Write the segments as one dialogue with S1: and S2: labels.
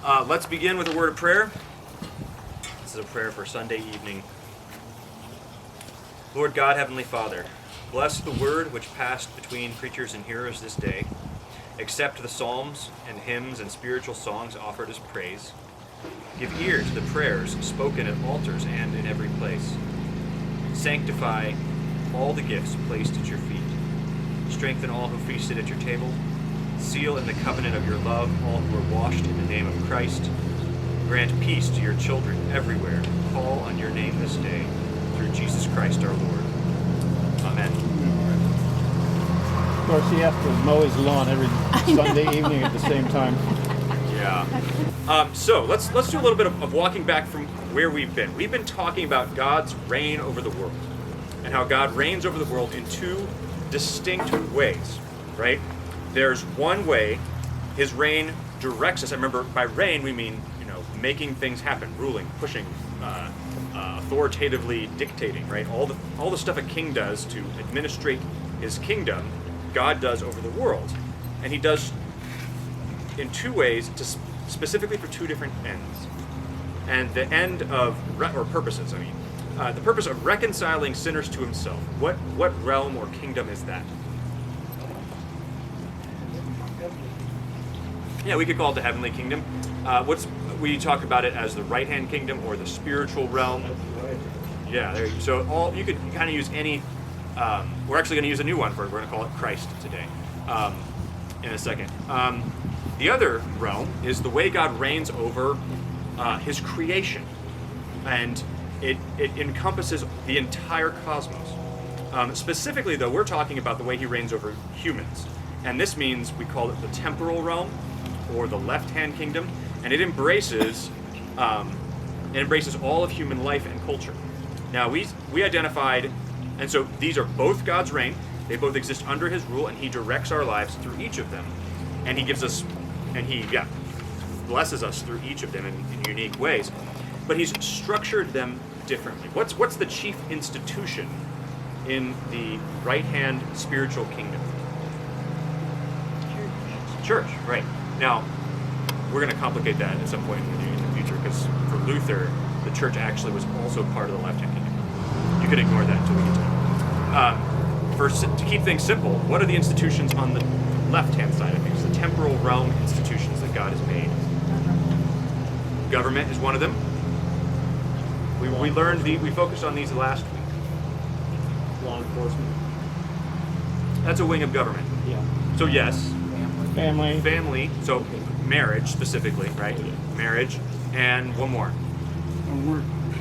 S1: Let's begin with a word of prayer. This is a prayer for Sunday evening. Lord God, Heavenly Father, bless the word which passed between preachers and hearers this day. Accept the psalms and hymns and spiritual songs offered as praise. Give ear to the prayers spoken at altars and in every place. Sanctify all the gifts placed at your feet. Strengthen all who feasted at your table. Seal in the covenant of your love all who are washed in the name of Christ. Grant peace to your children everywhere. Call on your name this day, through Jesus Christ our Lord. Amen.
S2: Of course, he has to mow his lawn every Sunday evening at the same time.
S1: Yeah. So let's do a little bit of walking back from where we've been. We've been talking about God's reign over the world and how God reigns over the world in two distinct ways, right? There's one way his reign directs us. I remember by reign we mean, making things happen, ruling, pushing, authoritatively dictating, right? All the stuff a king does to administrate his kingdom, God does over the world, and he does in two ways, specifically for two different ends. And the end of purposes. The purpose of reconciling sinners to himself. What realm or kingdom is that? Yeah, we could call it the heavenly kingdom. We talk about it as the right-hand kingdom or the spiritual realm. Yeah, there you go. So you could kind of use any. We're actually going to use a new one for it. We're going to call it Christ today. In a second. The other realm is the way God reigns over his creation, and it encompasses the entire cosmos. Specifically, though, we're talking about the way he reigns over humans, and this means we call it the temporal realm or the left-hand kingdom, and it embraces all of human life and culture. Now we identified, and so these are both God's reign. They both exist under his rule, and he directs our lives through each of them, and he gives us, and he blesses us through each of them in unique ways. But he's structured them differently. What's the chief institution in the right-hand spiritual kingdom? Church, right. Now, we're going to complicate that at some point in the future, because for Luther, the church actually was also part of the left-hand kingdom. You could ignore that until we get to it. First, to keep things simple, what are the institutions on the left-hand side of things? The temporal realm institutions that God has made. Government is one of them. We focused on these last week.
S3: Law enforcement.
S1: That's a wing of government.
S3: Yeah.
S1: So yes.
S2: Family.
S1: So marriage specifically, right? Marriage, and one more.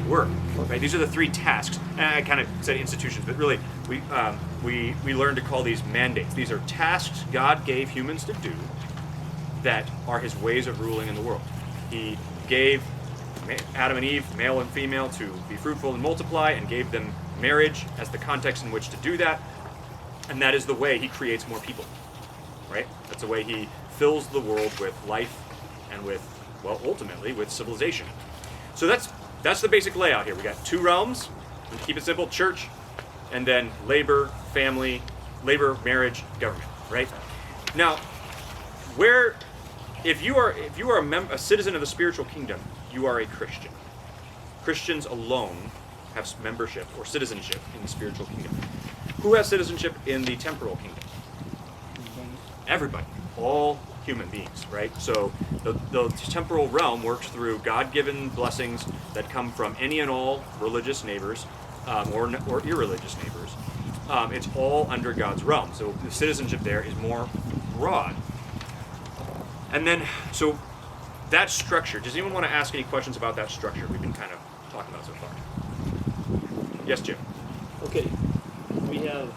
S1: Work. Right. These are the three tasks. And I kind of said institutions, but really, we learned to call these mandates. These are tasks God gave humans to do that are his ways of ruling in the world. He gave Adam and Eve, male and female, to be fruitful and multiply, and gave them marriage as the context in which to do that. And that is the way he creates more people. Right? That's the way he fills the world with life and with, ultimately with civilization. So that's the basic layout here. We got two realms. We keep it simple: church, and then labor, marriage, government. Right? Now, if you are a citizen of the spiritual kingdom, you are a Christian. Christians alone have membership or citizenship in the spiritual kingdom. Who has citizenship in the temporal kingdom? Everybody, all human beings, right? So the temporal realm works through God-given blessings that come from any and all religious neighbors or irreligious neighbors. It's all under God's realm. So the citizenship there is more broad. And then, so that structure, does anyone want to ask any questions about that structure we've been kind of talking about so far? Yes, Jim?
S3: Okay, we have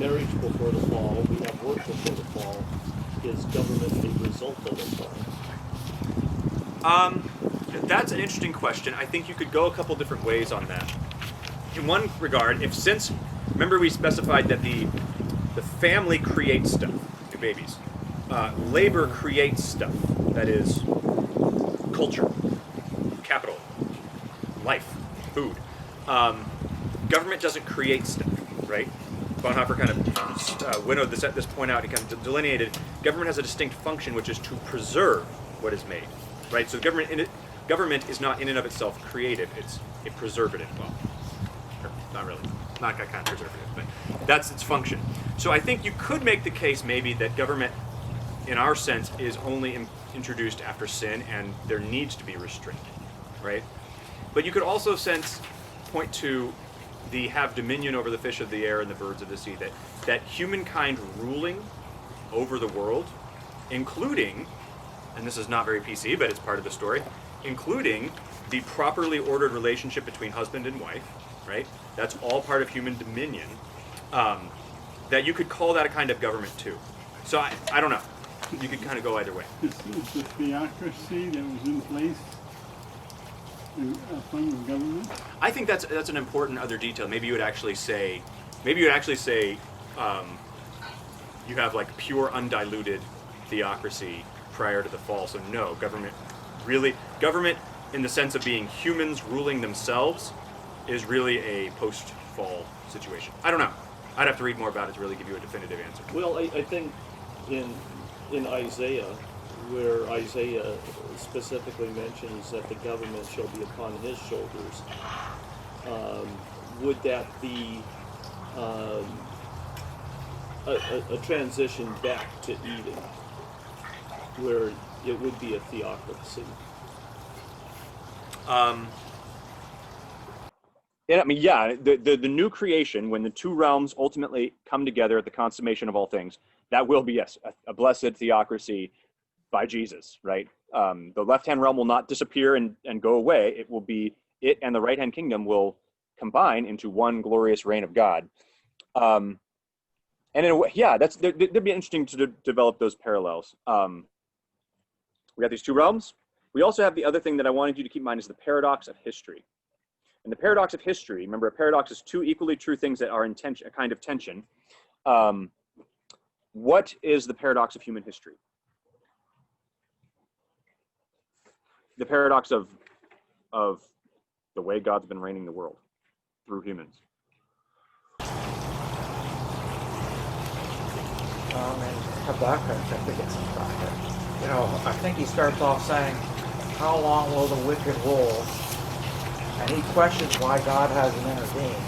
S3: marriage before the fall, we have work before the fall. Is government a result of the fall?
S1: That's an interesting question. I think you could go a couple different ways on that. In one regard, remember we specified that the family creates stuff, new babies. Labor creates stuff, that is culture, capital, life, food. Government doesn't create stuff, right? Bonhoeffer kind of winnowed this point out. He kind of delineated government has a distinct function, which is to preserve what is made. right? So government is not in and of itself creative; it's a preservative. Well, not really, not that kind of preservative, but that's its function. So I think you could make the case maybe that government, in our sense, is only introduced after sin, and there needs to be restraint, right? But you could also point to the have dominion over the fish of the air and the birds of the sea, that humankind ruling over the world, including, and this is not very PC, but it's part of the story, including the properly ordered relationship between husband and wife, right? That's all part of human dominion. That you could call that a kind of government too. So I don't know. You could kind of go either way.
S4: Is the theocracy that was in place a form of government?
S1: I think that's an important other detail. Maybe you would actually say, you have like pure undiluted theocracy prior to the fall. So no, government in the sense of being humans ruling themselves is really a post-fall situation. I don't know. I'd have to read more about it to really give you a definitive answer.
S3: Well, I think in Isaiah, where Isaiah specifically mentions that the government shall be upon his shoulders, would that be a transition back to Eden, where it would be a theocracy?
S1: Yeah, I mean, yeah, the new creation, when the two realms ultimately come together at the consummation of all things, that will be, yes, a blessed theocracy by Jesus, right? The left-hand realm will not disappear and go away. It will be, it and the right-hand kingdom will combine into one glorious reign of God. And in a way, yeah, that'd be interesting to develop those parallels. We have these two realms. We also have the other thing that I wanted you to keep in mind is the paradox of history. And the paradox of history, remember, a paradox is two equally true things that are in tension, a kind of tension. What is the paradox of human history? The paradox of the way God's been reigning the world through humans.
S5: And Habakkuk, I think it's Habakkuk. You know, I think he starts off saying, how long will the wicked rule? And he questions why God hasn't intervened.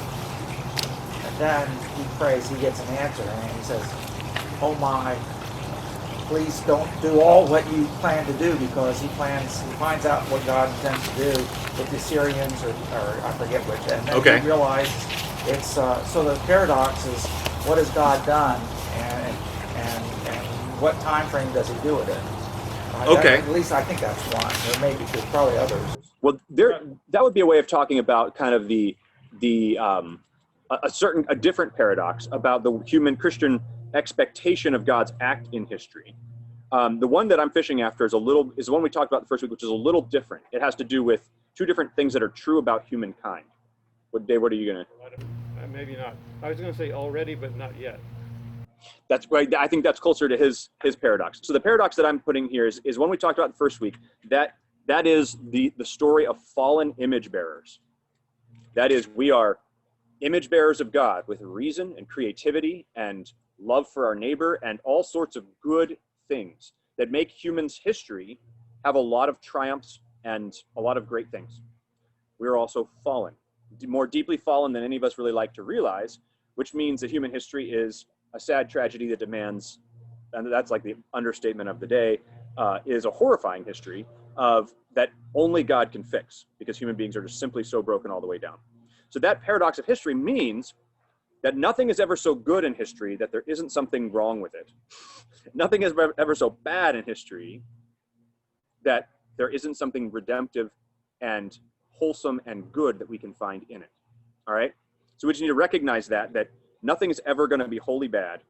S5: And then he prays, he gets an answer, and he says, oh my, please don't do all what you plan to do, because he finds out what God intends to do with the Syrians, or I forget which, and then he realizes it's, so the paradox is, what has God done, and what time frame does he do it in? At least I think that's one. There may be, there's probably others.
S1: Well, that would be a way of talking about kind of a different paradox about the human Christian expectation of God's act in history. The one that I'm fishing after is the one we talked about the first week, which is a little different. It has to do with two different things that are true about humankind. Dave, what are you gonna?
S2: Maybe not. I was gonna say already, but not yet.
S1: That's right. I think that's closer to his paradox. So the paradox that I'm putting here is one we talked about the first week. That is the story of fallen image bearers. That is, we are image bearers of God with reason and creativity and love for our neighbor and all sorts of good things that make humans' history have a lot of triumphs and a lot of great things. We're also fallen, more deeply fallen than any of us really like to realize, which means that human history is a sad tragedy that demands, and that's like the understatement of the day, is a horrifying history of that only God can fix, because human beings are just simply so broken all the way down. So that paradox of history means that nothing is ever so good in history that there isn't something wrong with it. Nothing is ever so bad in history that there isn't something redemptive and wholesome and good that we can find in it. All right? So we just need to recognize that nothing is ever going to be wholly bad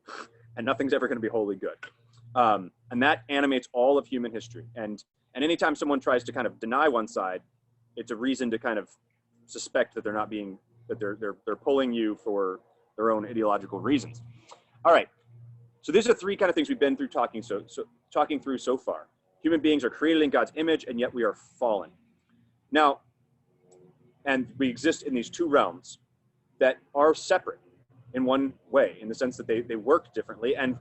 S1: and nothing's ever going to be wholly good. And that animates all of human history. And anytime someone tries to kind of deny one side, it's a reason to kind of suspect that they're pulling you for their own ideological reasons. All right. So these are three kind of things we've been through talking through so far. Human beings are created in God's image, and yet we are fallen. Now, and we exist in these two realms that are separate in one way, in the sense that they work differently. And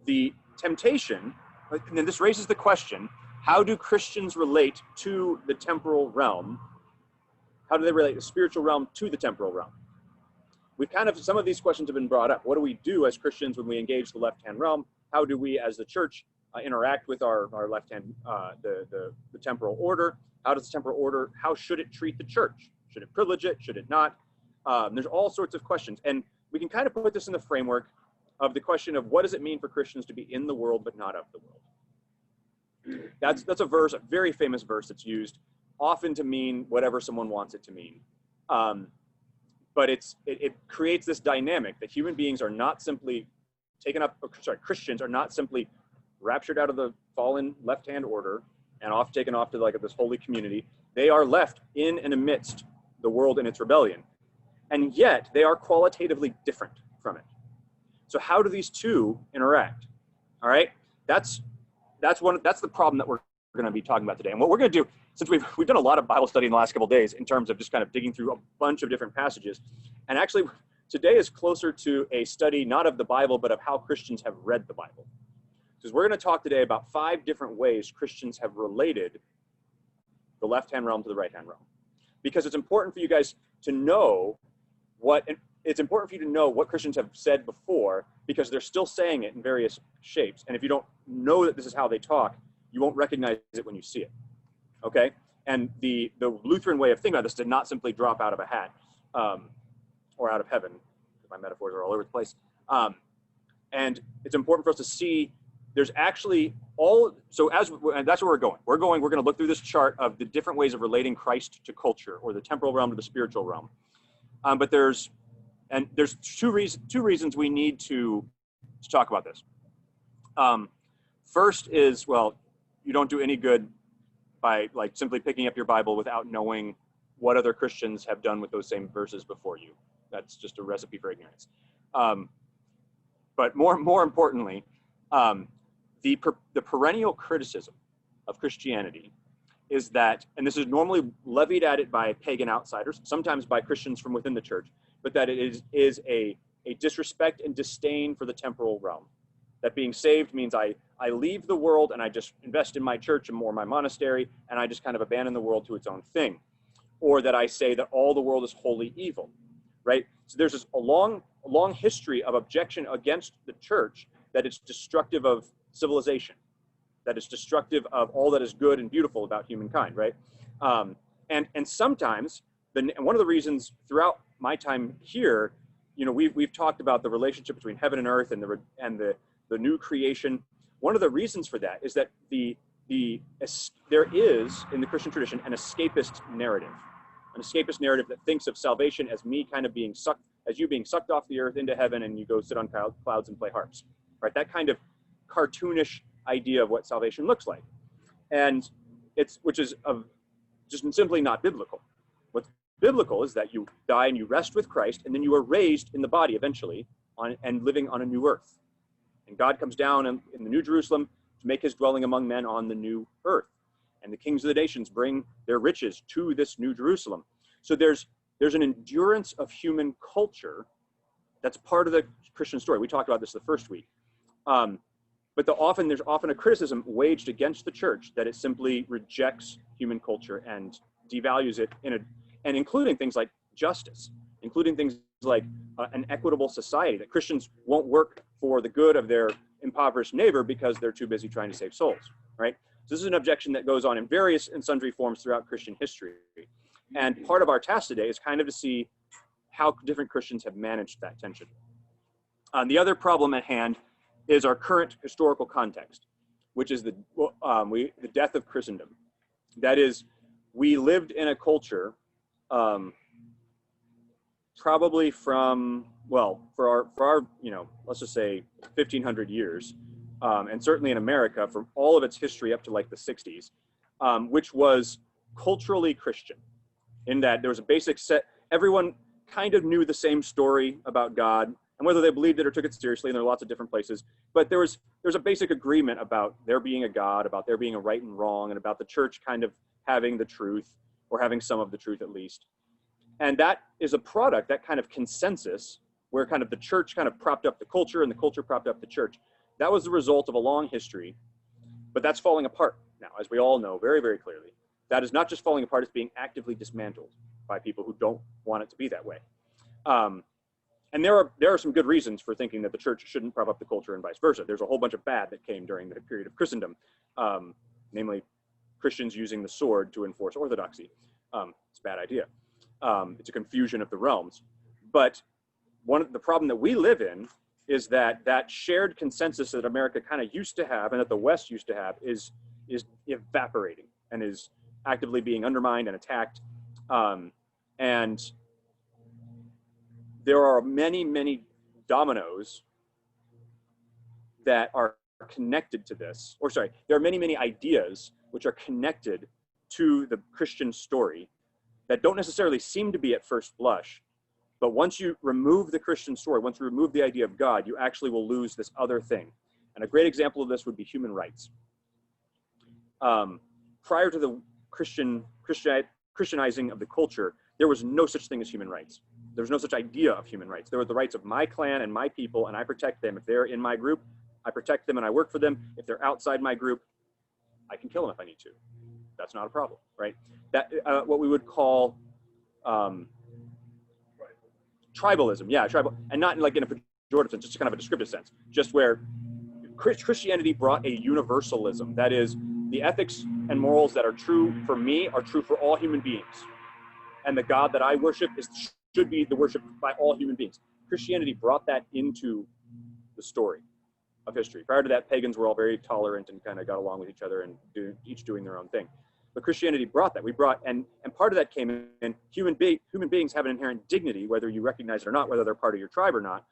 S1: the temptation, and this raises the question, how do Christians relate to the temporal realm? How do they relate the spiritual realm to the temporal realm? We've kind of, some of these questions have been brought up. What do we do as Christians when we engage the left-hand realm? How do we as the church interact with our left-hand, the temporal order? How does the temporal order, how should it treat the church? Should it privilege it? Should it not? There's all sorts of questions. And we can kind of put this in the framework of the question of what does it mean for Christians to be in the world but not of the world? That's a verse, a very famous verse that's used often to mean whatever someone wants it to mean. But it creates this dynamic that human beings are not simply Christians are not simply raptured out of the fallen left-hand order and taken off to like this holy community. They are left in and amidst the world and its rebellion. And yet they are qualitatively different from it. So how do these two interact? All right, that's the problem that we're going to be talking about today. And what we're going to do, since we've done a lot of Bible study in the last couple of days in terms of just kind of digging through a bunch of different passages, and actually today is closer to a study not of the Bible but of how Christians have read the Bible. Because we're going to talk today about 5 different ways Christians have related the left-hand realm to the right-hand realm. Because it's important for you guys to know what Christians have said before, because they're still saying it in various shapes. And if you don't know that this is how they talk, you won't recognize it when you see it. Okay? And the Lutheran way of thinking about this did not simply drop out of a hat or out of heaven. My metaphors are all over the place. And it's important for us to see there's actually and that's where we're going. We're going to look through this chart of the different ways of relating Christ to culture, or the temporal realm to the spiritual realm. But there's two reasons we need to talk about this. First is, well, you don't do any good by like simply picking up your Bible without knowing what other Christians have done with those same verses before you. That's just a recipe for ignorance. But more importantly, the perennial criticism of Christianity is that, and this is normally levied at it by pagan outsiders, sometimes by Christians from within the church, but that it is a disrespect and disdain for the temporal realm. That being saved means I leave the world and I just invest in my church or my monastery, and I just kind of abandon the world to its own thing. Or that I say that all the world is wholly evil, right? So there's this a long history of objection against the church, that it's destructive of civilization, that it's destructive of all that is good and beautiful about humankind, right? And sometimes, and one of the reasons throughout my time here, we've talked about the relationship between heaven and earth and the new creation. One of the reasons for that is that there is in the Christian tradition an escapist narrative that thinks of salvation as me kind of being sucked off the earth into heaven, and you go sit on clouds and play harps, right? That kind of cartoonish idea of what salvation looks like, and which is just simply not biblical. What's biblical is that you die and you rest with Christ, and then you are raised in the body eventually and living on a new earth. And God comes down in the New Jerusalem to make his dwelling among men on the new earth. And the kings of the nations bring their riches to this New Jerusalem. So there's an endurance of human culture that's part of the Christian story. We talked about this the first week. But there's often a criticism waged against the church that it simply rejects human culture and devalues it and including things like justice, including things like an equitable society, that Christians won't work for the good of their impoverished neighbor because they're too busy trying to save souls, right? So this is an objection that goes on in various and sundry forms throughout Christian history. And part of our task today is kind of to see how different Christians have managed that tension. The other problem at hand is our current historical context, which is the death of Christendom. That is, we lived in a culture probably from, for our let's just say 1500 years, and certainly in America from all of its history up to like the 60s, which was culturally Christian, in that there was a basic set, everyone kind of knew the same story about God, and whether they believed it or took it seriously, and there are lots of different places, but there's a basic agreement about there being a God, about there being a right and wrong, and about the church kind of having the truth, or having some of the truth at least. And that is a product, that kind of consensus, where kind of the church kind of propped up the culture and the culture propped up the church. That was the result of a long history, but that's falling apart
S6: Now, as we all know very, very clearly, that is not just falling apart, it's being actively dismantled by people who don't want it to be that way. And there are some good reasons for thinking that the church shouldn't prop up the culture and vice versa. There's a whole bunch of bad that came during the period of Christendom, namely Christians using the sword to enforce orthodoxy. It's a bad idea. It's a confusion of the realms. But the problem that we live in is that that shared consensus that America kind of used to have and that the West used to have is evaporating and is actively being undermined and attacked. And there are many, many dominoes that are connected to this, or sorry, there are many, many ideas which are connected to the Christian story that don't necessarily seem to be at first blush. But once you remove the Christian story, once you remove the idea of God, you actually will lose this other thing. And a great example of this would be human rights. Prior to the Christianizing of the culture, there was no such thing as human rights. There was no such idea of human rights. There were the rights of my clan and my people, and I protect them. If they're in my group, I protect them and I work for them. If they're outside my group, I can kill them if I need to. That's not a problem, right? That what we would call tribalism, yeah, tribal, and not like in a pejorative sense, just kind of a descriptive sense, just where Christianity brought a universalism. That is, the ethics and morals that are true for me are true for all human beings. And the God that I worship should be the worship by all human beings. Christianity brought that into the story of history. Prior to that, pagans were all very tolerant and kind of got along with each other and each doing their own thing. But Christianity brought that. And part of that came in human beings have an inherent dignity, whether you recognize it or not, whether they're part of your tribe or not.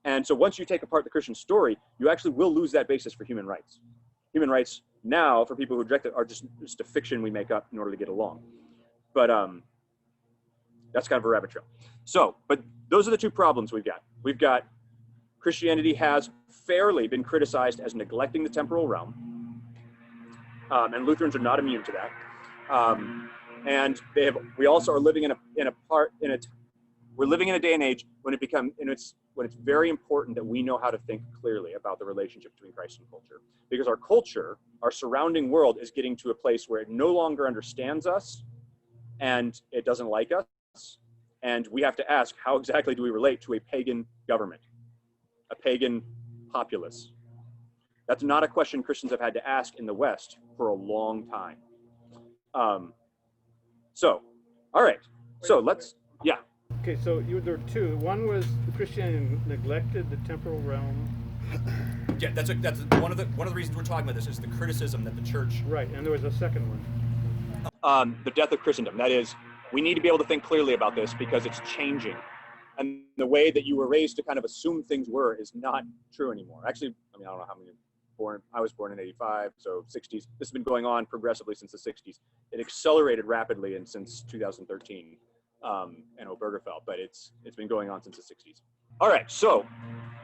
S6: And so once you take apart the Christian story, you actually will lose that basis for human rights. Human rights now, for people who reject it, are just a fiction we make up in order to get along. But that's kind of a rabbit trail. So, but those are the two problems we've got. We've got Christianity has fairly been criticized as neglecting the temporal realm. And Lutherans are not immune to that. And we also are living we're living in a day and age when it's very important that we know how to think clearly about the relationship between Christ and culture, because our culture, our surrounding world, is getting to a place where it no longer understands us and it doesn't like us. And we have to ask, how exactly do we relate to a pagan government, a pagan populace? That's not a question Christians have had to ask in the West for a long time. All right. So let's, yeah.
S2: Okay, so there were two. One was Christianity neglected the temporal realm.
S1: Yeah, that's one of the reasons we're talking about this is the criticism that the church.
S2: Right, and there was a second one.
S6: The death of Christendom. That is, we need to be able to think clearly about this because it's changing. And the way that you were raised to kind of assume things were is not true anymore. Actually, I don't know how many I was born in 85, so 60s. This has been going on progressively since the 60s. It accelerated rapidly and since 2013 and Obergefell, but it's been going on since the 60s. All right, so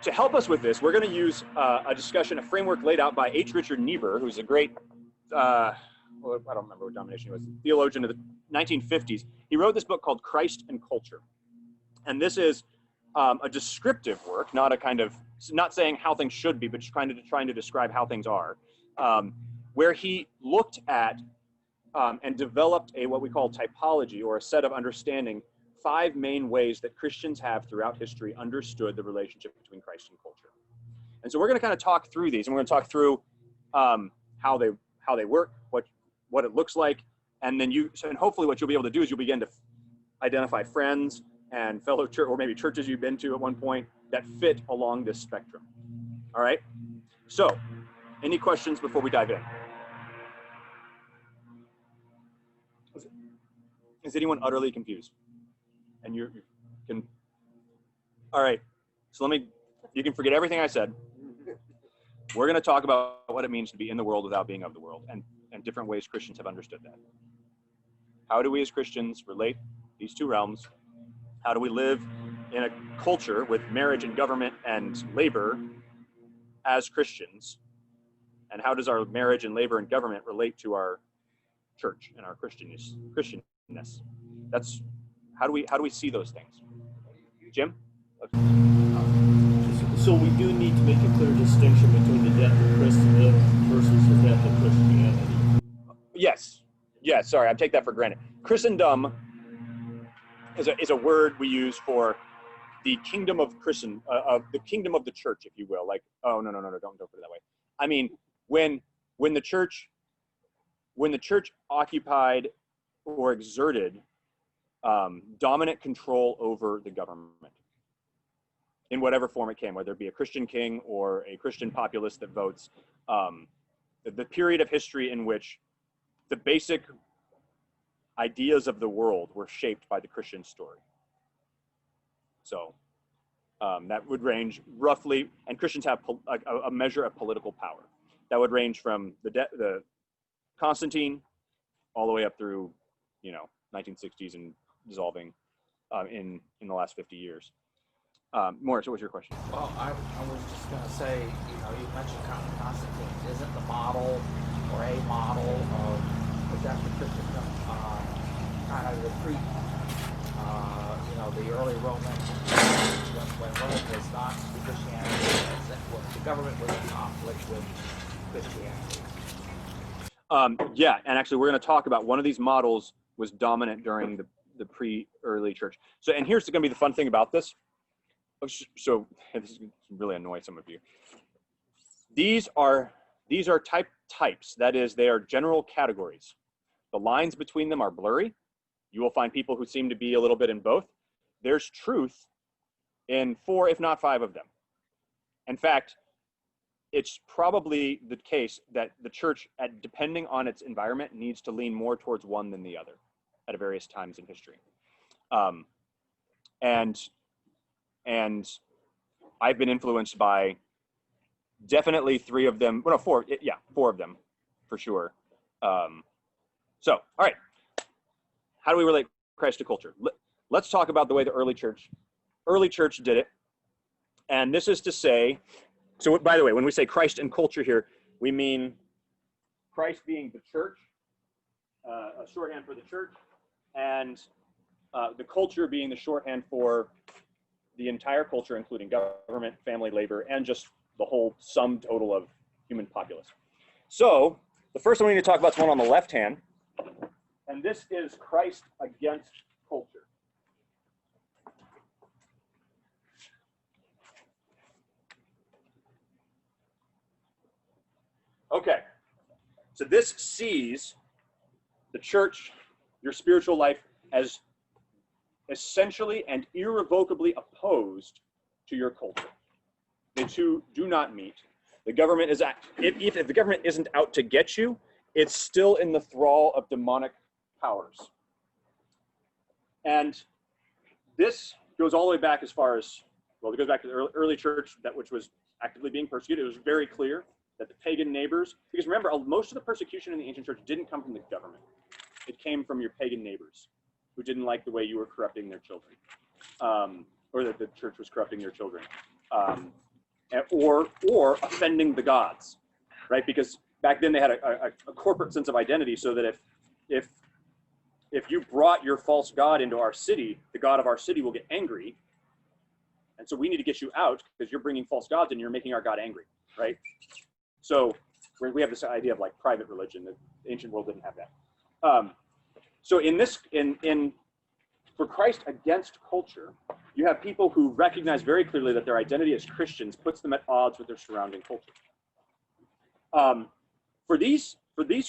S6: to help us with this, we're going to use a framework laid out by H. Richard Niebuhr, who's a great, I don't remember what denomination he was, theologian of the 1950s. He wrote this book called Christ and Culture. And this is a descriptive work, not saying how things should be, but just trying to describe how things are, where he looked at and developed what we call typology, or a set of understanding 5 main ways that Christians have throughout history understood the relationship between Christ and culture. And so we're going to kind of talk through these, and we're going to talk through how they work, what it looks like, and then and hopefully what you'll be able to do is you'll begin to identify friends and fellow church, or maybe churches you've been to at one point that fit along this spectrum. All right. So, any questions before we dive in? Is anyone utterly confused? And you can. All right. So you can forget everything I said. We're going to talk about what it means to be in the world without being of the world, and different ways Christians have understood that. How do we as Christians relate these two realms? How do we live in a culture with marriage and government and labor as Christians? And how does our marriage and labor and government relate to our church and our Christianness? That's how do we see those things? Jim?
S3: So we do need to make a clear distinction between the death of Christendom versus the death of Christianity.
S6: sorry, I take that for granted. Christendom is a word we use for the kingdom of the kingdom of the church, if you will. Like, oh no, don't put it that way. I mean, when the church occupied or exerted dominant control over the government in whatever form it came, whether it be a Christian king or a Christian populace that votes, the period of history in which the basic ideas of the world were shaped by the Christian story. So that would range roughly, and Christians have a measure of political power. That would range from the Constantine all the way up through, 1960s and dissolving in the last 50 years. Morris, what was your question?
S5: Well, I was just going to say, you mentioned Constantine. Isn't the model or a model of adaptive Christendom kind of the the early Roman, when Rome was not Christianity, the government was in conflict with Christianity.
S6: Yeah, and actually we're going to talk about one of these models was dominant during the pre-early church. So, and here's going to be the fun thing about this. So this is really annoy some of you. These are types. That is, they are general categories. The lines between them are blurry. You will find people who seem to be a little bit in both. There's truth in 4, if not 5 of them. In fact, it's probably the case that the church, depending on its environment, needs to lean more towards one than the other at various times in history. And I've been influenced by definitely 3 of them. Well, no, 4. Yeah, 4 of them for sure. So, all right. How do we relate Christ to culture? Let's talk about the way the early church did it. And this is to say, so by the way, when we say Christ and culture here, we mean Christ being the church, a shorthand for the church, and the culture being the shorthand for the entire culture, including government, family, labor, and just the whole sum total of human populace. So the first one we need to talk about is one on the left hand, and this is Christ against culture. Okay, so this sees the church, your spiritual life, as essentially and irrevocably opposed to your culture. The two do not meet. The government is, if the government isn't out to get you, it's still in the thrall of demonic powers. And this goes all the way back as far as, well, it goes back to the early church, which was actively being persecuted. It was very clear that the pagan neighbors, because remember, most of the persecution in the ancient church didn't come from the government. It came from your pagan neighbors who didn't like the way you were corrupting their children, or that the church was corrupting their children, or offending the gods, right? Because back then they had a corporate sense of identity, so that if you brought your false god into our city, the god of our city will get angry, and so we need to get you out because you're bringing false gods and you're making our God angry, right? So we have this idea of like private religion. The ancient world didn't have that. So for Christ against culture, you have people who recognize very clearly that their identity as Christians puts them at odds with their surrounding culture. For these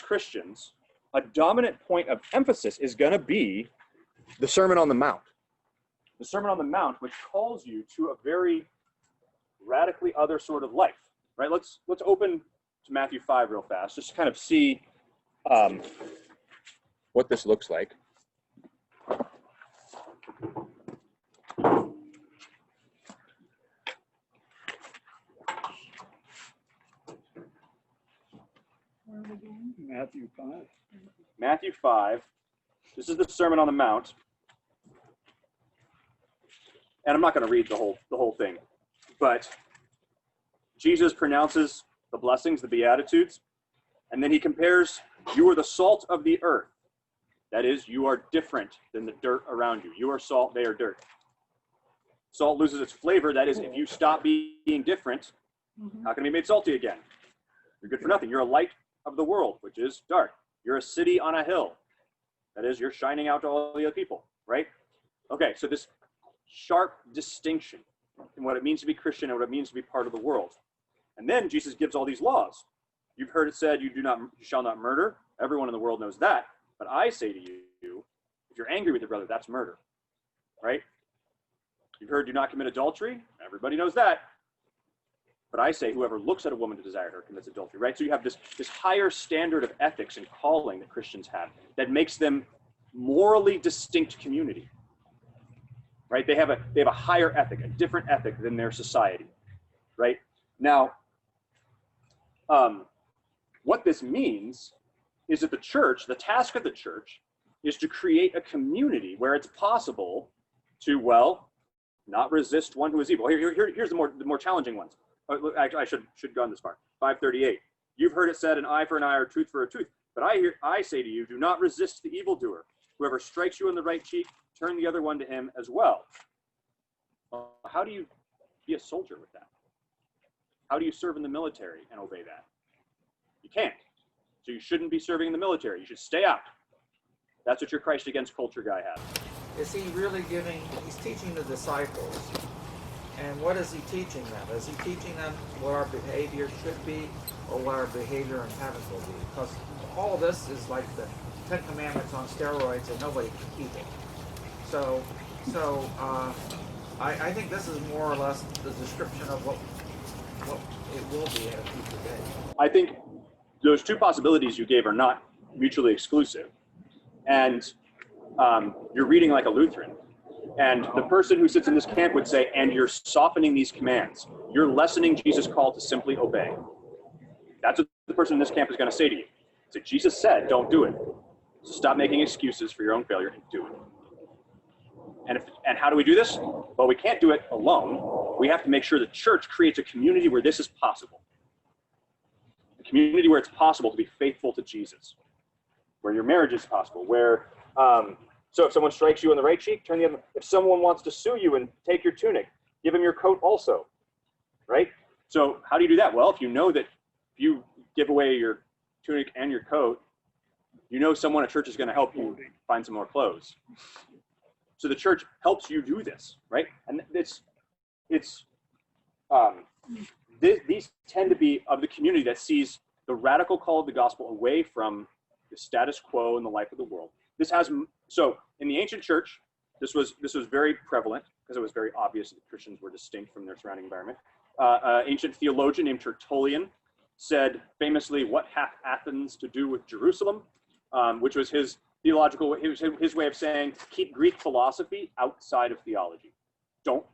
S6: Christians, a dominant point of emphasis is going to be the Sermon on the Mount. The Sermon on the Mount, which calls you to a very radically other sort of life, right? Let's open to Matthew 5 real fast, just to kind of see what this looks like.
S4: Matthew 5.
S6: Matthew 5. This is the Sermon on the Mount. And I'm not going to read the whole thing, but Jesus pronounces the blessings, the Beatitudes, and then he compares, you are the salt of the earth. That is, you are different than the dirt around you. You are salt, they are dirt. Salt loses its flavor. That is, if you stop being different, how can it be made salty again? You're good for nothing. You're a light of the world, which is dark. You're a city on a hill. That is, you're shining out to all the other people, right? Okay, so this sharp distinction in what it means to be Christian and what it means to be part of the world. And then Jesus gives all these laws. You've heard it said, you shall not murder. Everyone in the world knows that. But I say to you, if you're angry with your brother, that's murder, right? You've heard, do not commit adultery. Everybody knows that. But I say, whoever looks at a woman to desire her commits adultery, right? So you have this higher standard of ethics and calling that Christians have that makes them morally distinct community, right? They have a higher ethic, a different ethic than their society, right? Now, what this means is that the church, the task of the church, is to create a community where it's possible to, well, not resist one who is evil. Here's the more challenging ones. Actually, I should go on this far. 538. You've heard it said, an eye for an eye or a tooth for a tooth. But I say to you, do not resist the evildoer. Whoever strikes you on the right cheek, turn the other one to him as well. How do you be a soldier with that? How do you serve in the military and obey that? You can't. So you shouldn't be serving in the military. You should stay out. That's what your Christ against culture guy has.
S5: Is he really he's teaching the disciples, and what is he teaching them? Is he teaching them what our behavior should be or what our behavior in heaven will be? Because all of this is like the Ten Commandments on steroids and nobody can keep it. So I think this is more or less the description of what it will be at a future day.
S6: I think those two possibilities you gave are not mutually exclusive. And you're reading like a Lutheran. And the person who sits in this camp would say, and you're softening these commands. You're lessening Jesus' call to simply obey. That's what the person in this camp is going to say to you. So Jesus said, don't do it. So stop making excuses for your own failure and do it. And how do we do this? Well, we can't do it alone. We have to make sure the church creates a community where this is possible. A community where it's possible to be faithful to Jesus. Where your marriage is possible. Where, so if someone strikes you on the right cheek, turn the other. If someone wants to sue you and take your tunic, give him your coat also. Right? So how do you do that? Well, if you know that if you give away your tunic and your coat, you know someone at church is going to help you find some more clothes. So the church helps you do this, right? And these tend to be of the community that sees the radical call of the gospel away from the status quo in the life of the world. So in the ancient church, this was very prevalent because it was very obvious that Christians were distinct from their surrounding environment. Ancient theologian named Tertullian said famously, "What hath Athens to do with Jerusalem?" Which was his theological, his way of saying, keep Greek philosophy outside of theology. Don't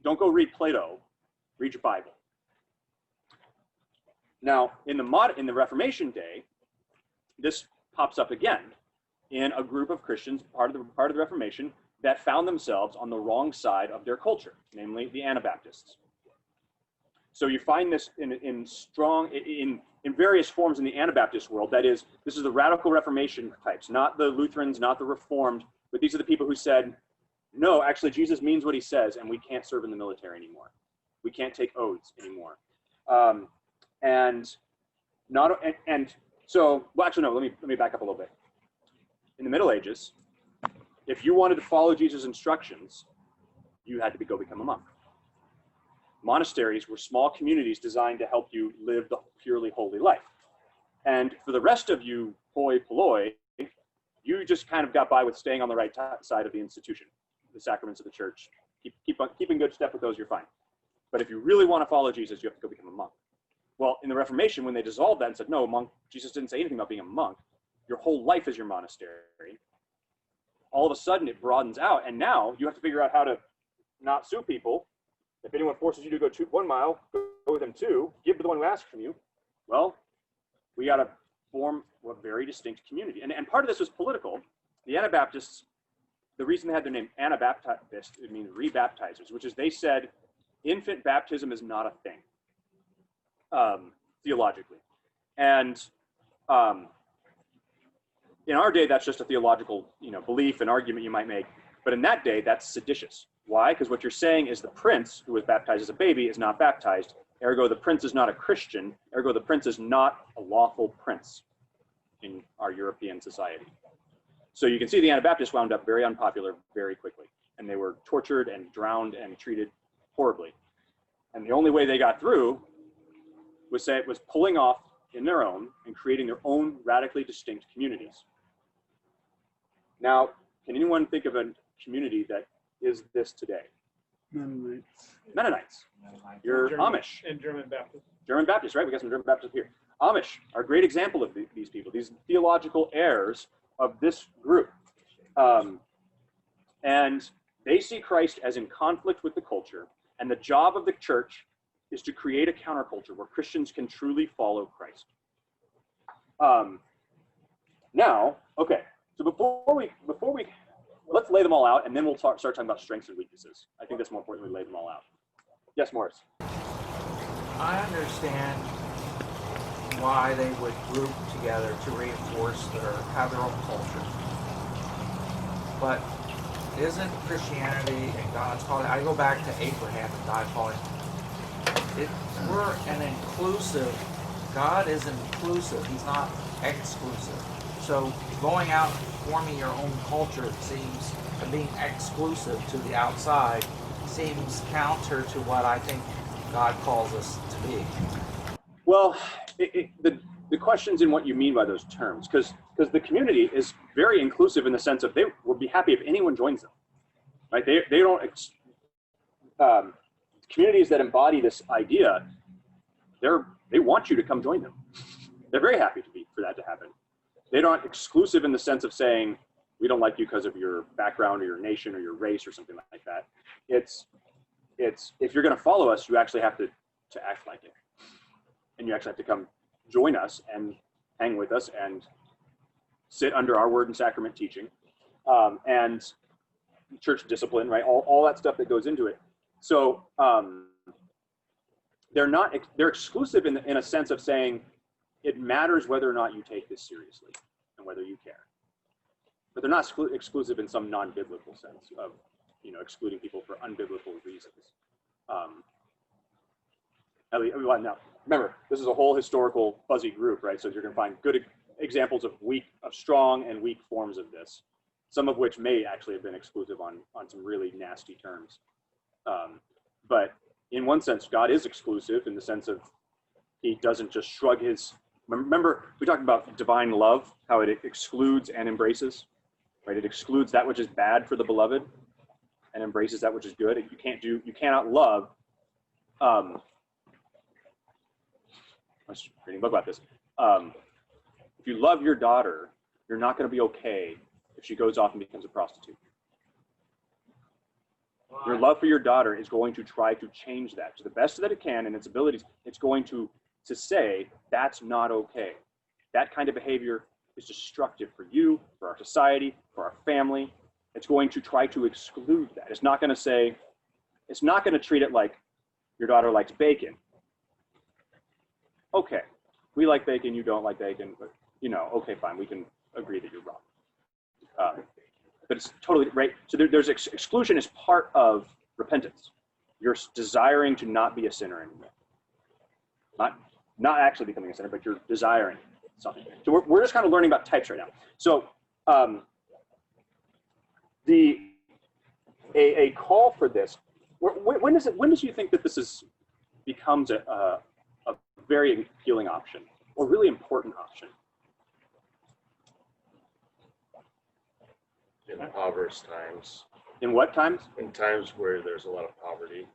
S6: go read Plato, read your Bible. Now, in the Reformation day, this pops up again in a group of Christians, part of the Reformation, that found themselves on the wrong side of their culture, namely the Anabaptists. So you find this in various forms in the Anabaptist world. That is, this is the radical Reformation types, not the Lutherans, not the Reformed, but these are the people who said, no, actually Jesus means what he says, and we can't serve in the military anymore. We can't take oaths anymore. Let me back up a little bit. In the Middle Ages, if you wanted to follow Jesus' instructions, you had to go become a monk. Monasteries were small communities designed to help you live the purely holy life. And for the rest of you hoi polloi, you just kind of got by with staying on the right side of the institution, the sacraments of the church. Keep in good step with those, you're fine. But if you really want to follow Jesus, you have to go become a monk. Well, in the Reformation, when they dissolved that and said, no, monk, Jesus didn't say anything about being a monk. Your whole life is your monastery. All of a sudden, it broadens out, and now you have to figure out how to not sue people. If anyone forces you to go 1 mile, go with them 2. Give to the one who asks from you. Well, we got to form a very distinct community. And part of this was political. The Anabaptists, the reason they had their name Anabaptist, it means rebaptizers, which is they said infant baptism is not a thing, theologically. And in our day, that's just a theological, belief and argument you might make. But in that day, that's seditious. Why? Because what you're saying is the prince who was baptized as a baby is not baptized. Ergo, the prince is not a Christian. Ergo, the prince is not a lawful prince in our European society. So you can see the Anabaptists wound up very unpopular very quickly, and they were tortured and drowned and treated horribly. And the only way they got through was pulling off in their own and creating their own radically distinct communities. Now, can anyone think of a community that is this today?
S4: Mennonites.
S6: Mennonites. You're Amish.
S2: And German Baptist.
S6: German Baptists, right? We got some German Baptists here. Amish are a great example of these people, these theological heirs of this group. And they see Christ as in conflict with the culture, and the job of the church is to create a counterculture where Christians can truly follow Christ. Now, okay, so before we let's lay them all out, and then we'll start talking about strengths and weaknesses. I think that's more important we lay them all out. Yes, Morris.
S5: I understand why they would group together to reinforce have their own culture. But isn't Christianity and God's calling? I go back to Abraham and God calling. We're an inclusive. God is inclusive. He's not exclusive. So going out forming your own culture seems, and being exclusive to the outside seems counter to what I think God calls us to be.
S6: Well, the question's in what you mean by those terms, because the community is very inclusive in the sense of they would be happy if anyone joins them, right? They don't, communities that embody this idea, they want you to come join them. They're very happy for that to happen. They're not exclusive in the sense of saying, we don't like you because of your background or your nation or your race or something like that. It's if you're going to follow us, you actually have to act like it. And you actually have to come join us and hang with us and sit under our word and sacrament teaching, and church discipline, right? All that stuff that goes into it. So they're exclusive in a sense of saying it matters whether or not you take this seriously and whether you care. But they're not exclusive in some non-biblical sense of, excluding people for unbiblical reasons. Now, remember, this is a whole historical fuzzy group, right? So you're going to find good examples of strong and weak forms of this, some of which may actually have been exclusive on some really nasty terms. But in one sense, God is exclusive in the sense of he doesn't just shrug his. Remember, we talked about divine love, how it excludes and embraces, right? It excludes that which is bad for the beloved and embraces that which is good. You cannot love. I was reading a book about this. If you love your daughter, you're not going to be okay if she goes off and becomes a prostitute. Your love for your daughter is going to try to change that to the best that it can in its abilities. It's going to say that's not okay. That kind of behavior is destructive for you, for our society, for our family. It's going to try to exclude that. It's not going to treat it like your daughter likes bacon. Okay, we like bacon, you don't like bacon, but okay, fine, we can agree that you're wrong. But it's totally right. So there's exclusion is part of repentance. You're desiring to not be a sinner anymore. Not actually becoming a sinner, but you're desiring something. So we're just kind of learning about types right now. So a call for this. When does you think that this becomes a very appealing option or really important option?
S7: In impoverished times.
S6: In what times?
S7: In times where there's a lot of poverty.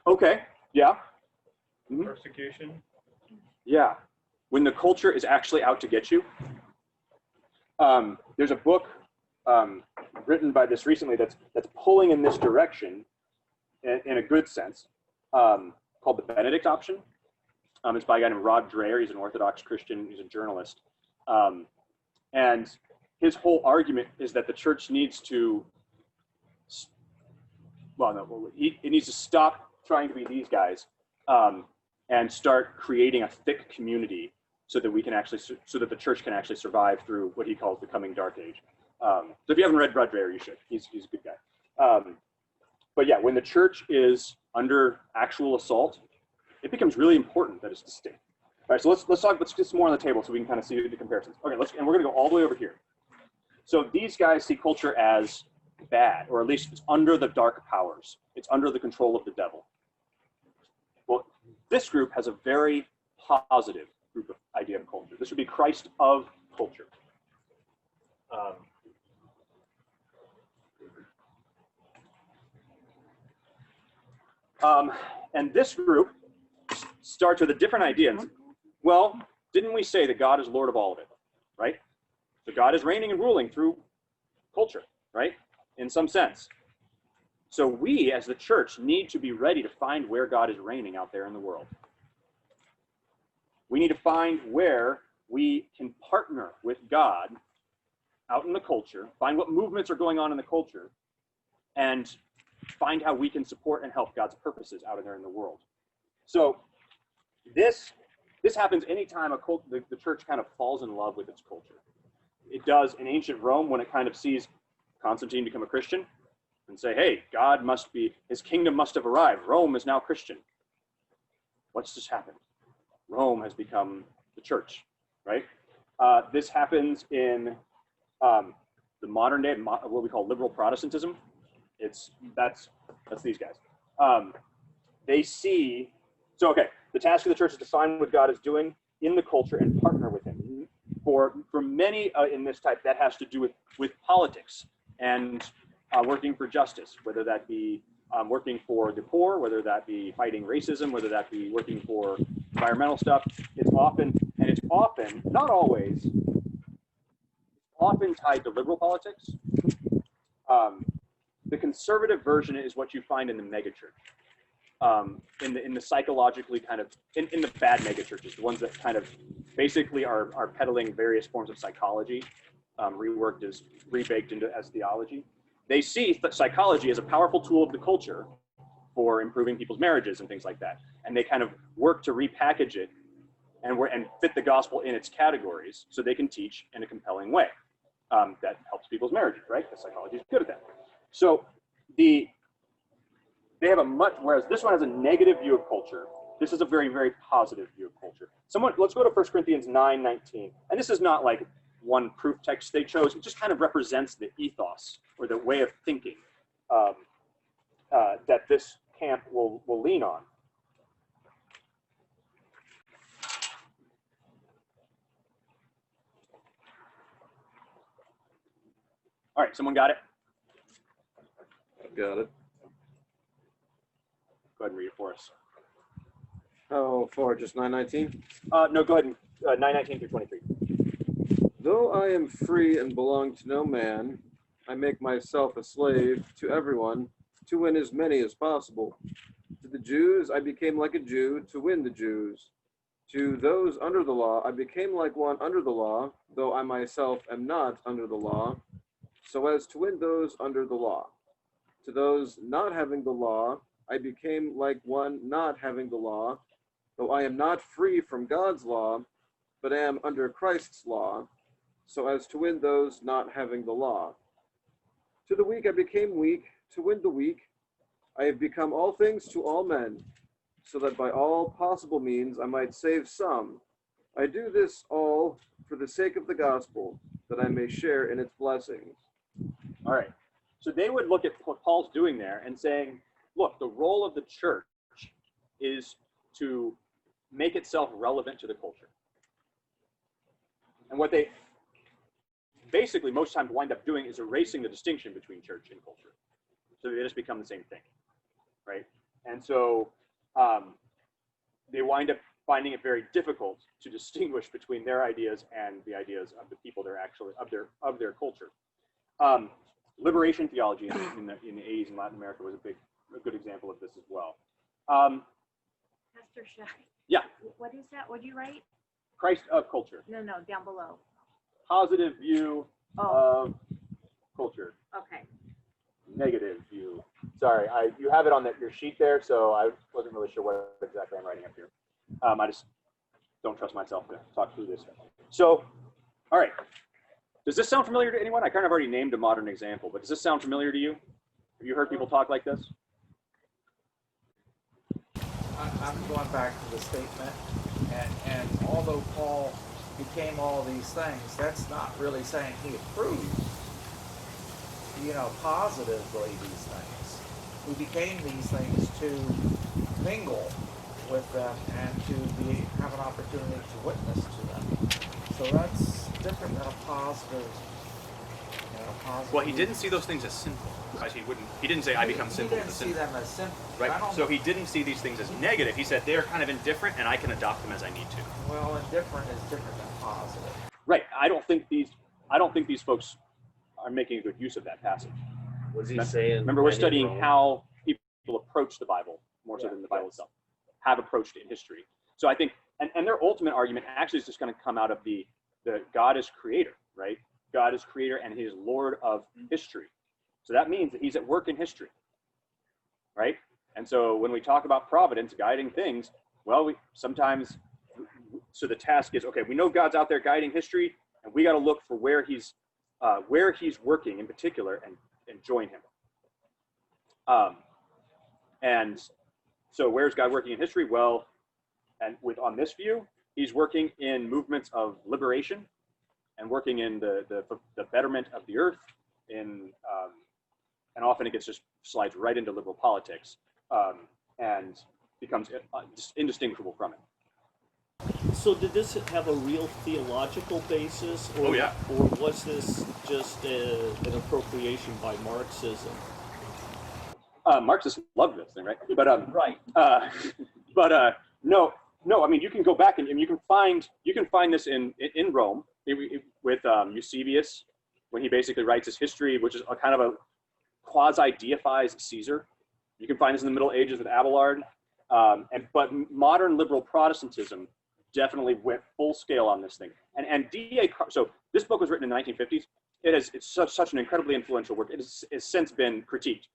S6: Okay, yeah. Mm-hmm.
S2: Persecution.
S6: Yeah, when the culture is actually out to get you. There's a book written by this recently that's pulling in this direction in a good sense, called The Benedict Option. It's by a guy named Rod Dreher. He's an Orthodox Christian. He's a journalist. And his whole argument is that the church needs to, it needs to stop trying to be these guys and start creating a thick community so that the church can actually survive through what he calls the coming dark age. So if you haven't read Rod Dreher, you should. He's a good guy. But yeah, when the church is under actual assault, it becomes really important that it's distinct. All right, so let's get some more on the table so we can kind of see the comparisons. Okay, and we're going to go all the way over here. So these guys see culture as bad, or at least it's under the dark powers. It's under the control of the devil. Well, this group has a very positive group of idea of culture. This would be Christ of culture. And this group starts with a different idea. Well, didn't we say that God is Lord of all of it, right? So God is reigning and ruling through culture, right? In some sense. So we, as the church, need to be ready to find where God is reigning out there in the world. We need to find where we can partner with God out in the culture, find what movements are going on in the culture, and find how we can support and help God's purposes out there in the world. So this happens anytime the church kind of falls in love with its culture. It does in ancient Rome when it kind of sees Constantine become a Christian and say, hey, his kingdom must have arrived. Rome is now Christian. What's just happened? Rome has become the church, right? This happens in the modern day, what we call liberal Protestantism. That's these guys. They see, so okay, the task of the church is to find what God is doing in the culture and partner with him. For many in this type, that has to do with politics and working for justice, whether that be working for the poor, whether that be fighting racism, whether that be working for environmental stuff. It's often, not always, often tied to liberal politics. The conservative version is what you find in the megachurch. In the psychologically kind of, in the bad megachurches, the ones that kind of basically are peddling various forms of psychology, rebaked into as theology. They see psychology as a powerful tool of the culture for improving people's marriages and things like that. And they kind of work to repackage it and fit the gospel in its categories so they can teach in a compelling way that helps people's marriages, right? Because psychology is good at that. So they have whereas this one has a negative view of culture. This is a very, very positive view of culture. Let's go to 1 Corinthians 9:19. And this is not like one proof text they chose. It just kind of represents the ethos or the way of thinking that this camp will lean on. All right, someone got it?
S8: Got it.
S6: Go ahead and read it for us.
S8: Oh, for just 9:19?
S6: No, go ahead and 9:19 through 23.
S8: Though I am free and belong to no man, I make myself a slave to everyone to win as many as possible. To the Jews, I became like a Jew to win the Jews. To those under the law, I became like one under the law, though I myself am not under the law, so as to win those under the law. To those not having the law, I became like one not having the law, though I am not free from God's law, but am under Christ's law, so as to win those not having the law. To the weak I became weak, to win the weak. I have become all things to all men, so that by all possible means I might save some. I do this all for the sake of the gospel, that I may share in its blessings.
S6: All right. So they would look at what Paul's doing there and saying, look, the role of the church is to make itself relevant to the culture. And what they basically most times wind up doing is erasing the distinction between church and culture. So they just become the same thing, right? And so they wind up finding it very difficult to distinguish between their ideas and the ideas of the people they're actually of their culture. Liberation theology in the 80s in Latin America was a good example of this as well.
S9: Pastor Shai.
S6: Yeah.
S9: What is that? What do you write?
S6: Christ of culture.
S9: No, down below.
S6: Positive view of culture.
S9: Okay.
S6: Negative view. Sorry, you have it on your sheet there, so I wasn't really sure what exactly I'm writing up here. I just don't trust myself to talk through this. So, all right. Does this sound familiar to anyone? I kind of already named a modern example, but does this sound familiar to you? Have you heard people talk like this?
S5: I'm going back to the statement, and although Paul became all these things, that's not really saying he approves positively these things. We became these things to mingle with them and to have an opportunity to witness to them. So that's different than a positive.
S1: Well, he didn't see those things as sinful. He didn't say I become sinful
S5: He
S1: with the
S5: didn't see
S1: sin.
S5: them as sinful.
S1: Right. So he didn't see these things as negative. He said they're kind of indifferent, and I can adopt them as I need to.
S5: Well, indifferent is different than positive.
S6: Right. I don't think these folks are making a good use of that passage.
S7: Was he saying?
S6: Remember, we're
S7: when in
S6: studying
S7: Rome?
S6: how people approach the Bible more so than the Bible itself, have approached it in history. So I think, and their ultimate argument actually is just going to come out of the God is creator, right? God is creator and he is Lord of history. So that means that he's at work in history, right? And so when we talk about providence guiding things, well, sometimes, so the task is, okay, we know God's out there guiding history, and we got to look for where he's working in particular and join him. And so where's God working in history? Well, and on this view, he's working in movements of liberation and working in the betterment of the earth, and often it just slides right into liberal politics and becomes just indistinguishable from it.
S3: So did this have a real theological basis, or,
S1: Oh, yeah.
S3: or was this just an appropriation by Marxism?
S6: Marxists love this thing, right? But
S3: Right.
S6: No. I mean, you can go back and you can find this in Rome with Eusebius, when he basically writes his history, which is a kind of a quasi-deifies Caesar. You can find this in the Middle Ages with Abelard, but modern liberal Protestantism definitely went full scale on this thing. And so this book was written in the 1950s. It's such an incredibly influential work. It has since been critiqued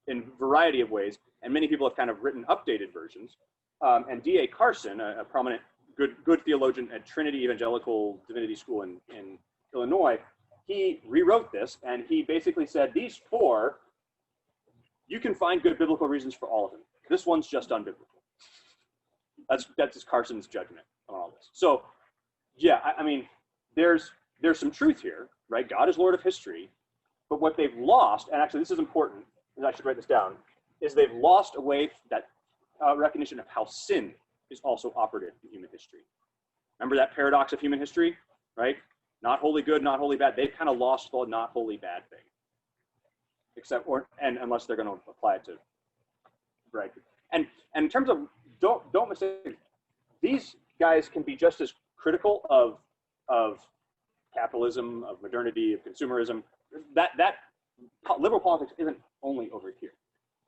S6: in a variety of ways, and many people have kind of written updated versions. And D.A. Carson, a prominent good theologian at Trinity Evangelical Divinity School in Illinois, he rewrote this, and he basically said, these four, you can find good biblical reasons for all of them. This one's just unbiblical. That's Carson's judgment on all this. So, yeah, I mean, there's some truth here, right? God is Lord of history, but what they've lost, and actually this is important, and I should write this down, is they've lost away that recognition of how sin is also operative in human history. Remember that paradox of human history, right? Not wholly good, not wholly bad. They've kind of lost the not wholly bad thing, unless they're going to apply it to, right? And in terms of don't mistake, these guys can be just as critical of capitalism, of modernity, of consumerism. That liberal politics isn't only over here.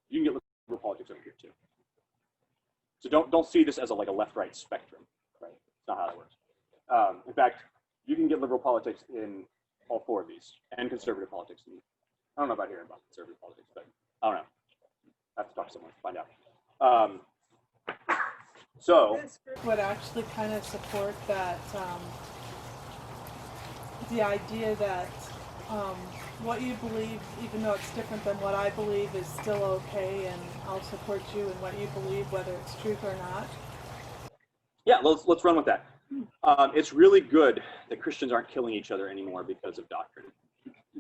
S6: You can get liberal politics over here too. So don't see this as a left-right spectrum, right? It's not how that works. In fact, you can get liberal politics in all four of these, and conservative politics. I don't know about hearing about conservative politics, but I don't know. I have to talk to someone to find out. So
S10: would actually kind of support that, the idea that what you believe, even though it's different than what I believe, is still okay, and I'll support you in what you believe, whether it's truth or not.
S6: yeah, let's run with that. It's really good that Christians aren't killing each other anymore because of doctrine,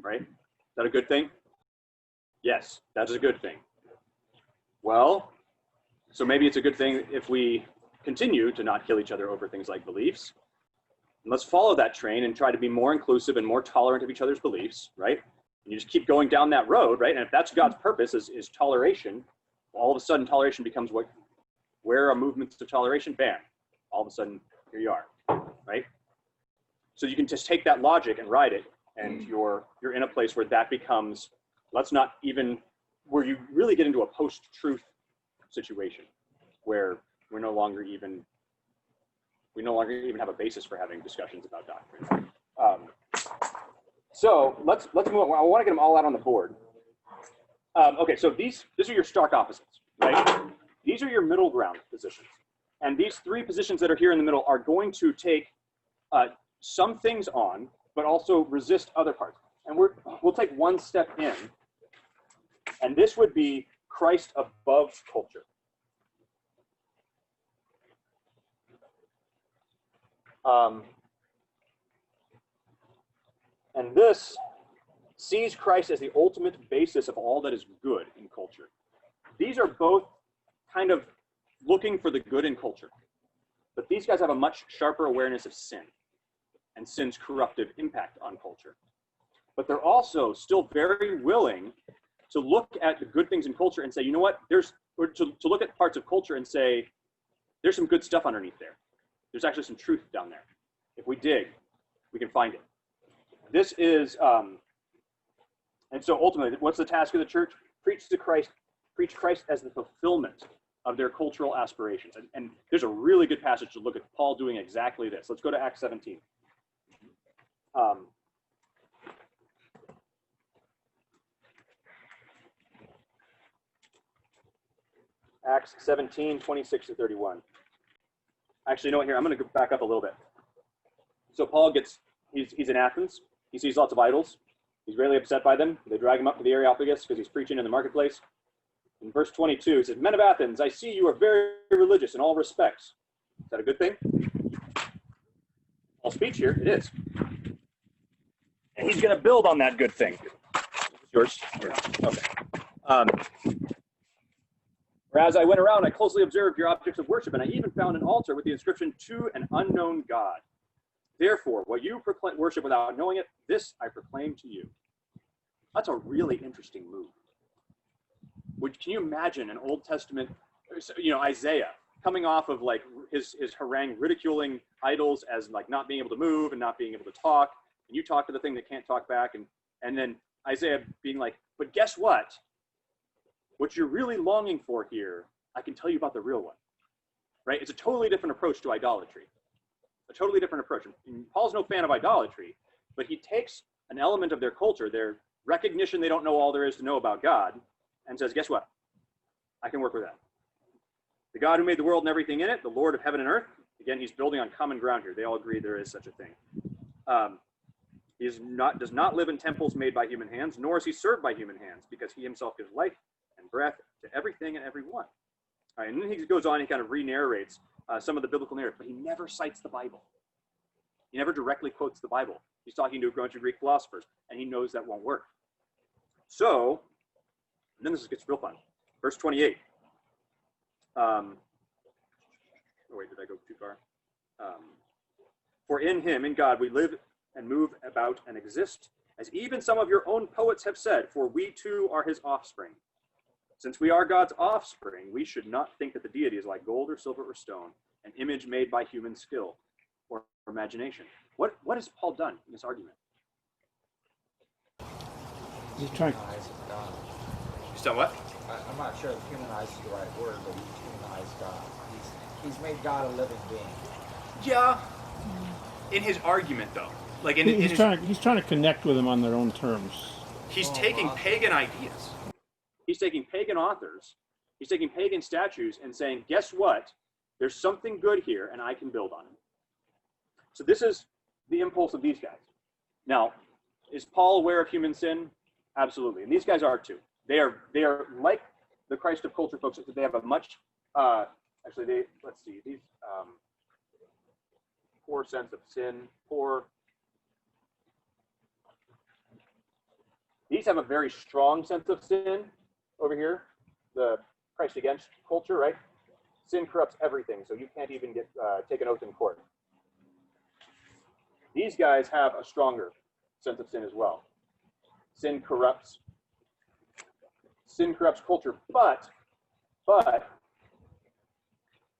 S6: right? Is that a good thing? Yes, that is a good thing. Well, so maybe it's a good thing if we continue to not kill each other over things like beliefs. And let's follow that train and try to be more inclusive and more tolerant of each other's beliefs, right? And you just keep going down that road, right? And if that's God's purpose is toleration, all of a sudden toleration becomes where are movements of toleration? Bam, all of a sudden here you are, right? So you can just take that logic and ride it, and you're in a place where that becomes, where you really get into a post-truth situation where we no longer even have a basis for having discussions about doctrine. So let's move on. I want to get them all out on the board. Okay, so these are your stark opposites, right? These are your middle ground positions. And these three positions that are here in the middle are going to take some things on, but also resist other parts. And we'll take one step in, and this would be Christ above culture. And this sees Christ as the ultimate basis of all that is good in culture. These are both kind of looking for the good in culture. But these guys have a much sharper awareness of sin and sin's corruptive impact on culture. But they're also still very willing to look at the good things in culture and say, you know what, or to look at parts of culture and say, there's some good stuff underneath there. There's actually some truth down there. If we dig, we can find it. This is, and so ultimately, what's the task of the church? Preach Christ as the fulfillment of their cultural aspirations. And there's a really good passage to look at Paul doing exactly this. Let's go to Acts 17. Acts 17, 26 to 31. Actually, you know what, here, I'm going to go back up a little bit. So Paul he's in Athens. He sees lots of idols. He's really upset by them. They drag him up to the Areopagus because he's preaching in the marketplace. In verse 22, he says, "Men of Athens, I see you are very religious in all respects." Is that a good thing? Paul's speech here, it is. And he's going to build on that good thing. Yours? Okay. Whereas I went around, I closely observed your objects of worship, and I even found an altar with the inscription, "To an unknown God." Therefore, what you worship without knowing it, this I proclaim to you. That's a really interesting move. Can you imagine an Old Testament, Isaiah coming off of like his harangue ridiculing idols as like not being able to move and not being able to talk, and you talk to the thing that can't talk back, and then Isaiah being like, but guess what? What you're really longing for here, I can tell you about the real one, right? It's a totally different approach to idolatry. A totally different approach. And Paul's no fan of idolatry, but he takes an element of their culture, their recognition they don't know all there is to know about God, and says, guess what? I can work with that. The God who made the world and everything in it, the Lord of heaven and earth, again, he's building on common ground here. They all agree there is such a thing. He does not live in temples made by human hands, nor is he served by human hands, because he himself gives life and breath to everything and everyone. All right, and then he goes on, he kind of re-narrates some of the biblical narrative, but he never cites the Bible. He never directly quotes the Bible. He's talking to a bunch of Greek philosophers, and he knows that won't work. So, and then this gets real fun. Verse 28. Oh wait, did I go too far? For in him, in God, we live and move about and exist, as even some of your own poets have said, for we too are his offspring. Since we are God's offspring, we should not think that the deity is like gold or silver or stone, an image made by human skill or imagination. What has Paul done in this argument?
S2: He's trying.
S5: God.
S1: He's done what?
S5: I'm not sure if humanize is the right word, but he's humanized God. He's made God a living being.
S1: Yeah. In his argument, though, like
S2: He's trying to connect with them on their own terms.
S1: He's taking pagan ideas.
S6: He's taking pagan authors, he's taking pagan statues and saying, guess what? There's something good here and I can build on it. So this is the impulse of these guys. Now, is Paul aware of human sin? Absolutely. And these guys are too. They are like the Christ of culture folks, they have a much, these poor sense of sin, these have a very strong sense of sin over here, the Christ against culture, right? Sin corrupts everything, so you can't even take an oath in court. These guys have a stronger sense of sin as well. Sin corrupts culture, but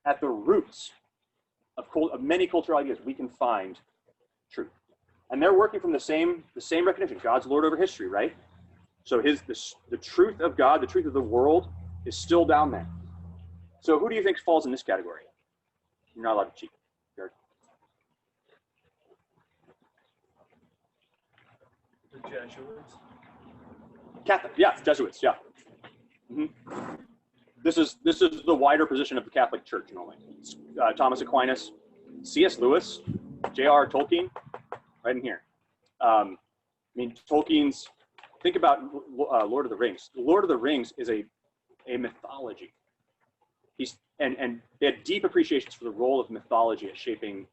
S6: at the roots of many cultural ideas, we can find truth. And they're working from the same recognition. God's Lord over history, right? So the truth of God, the truth of the world is still down there. So who do you think falls in this category? You're not allowed to cheat.
S7: The Jesuits.
S6: Catholic, yeah, Jesuits, yeah. Mm-hmm. This is the wider position of the Catholic Church normally. Thomas Aquinas, C.S. Lewis, J.R. Tolkien, right in here. Tolkien's. Think about Lord of the Rings. The Lord of the Rings is a mythology. And they had deep appreciations for the role of mythology at shaping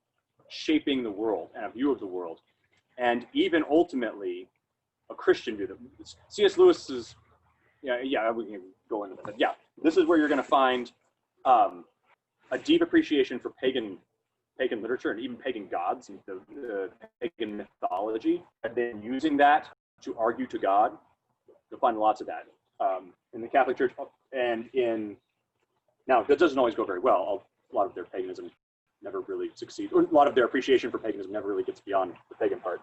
S6: the world and a view of the world. And even ultimately, a Christian view. C.S. Lewis's, yeah, we can go into that. Yeah, this is where you're going to find a deep appreciation for pagan literature and even pagan gods and the pagan mythology, and then using that to argue to God. You'll find lots of that in the Catholic Church, and now that doesn't always go very well. A lot of their paganism never really succeeds, or a lot of their appreciation for paganism never really gets beyond the pagan part.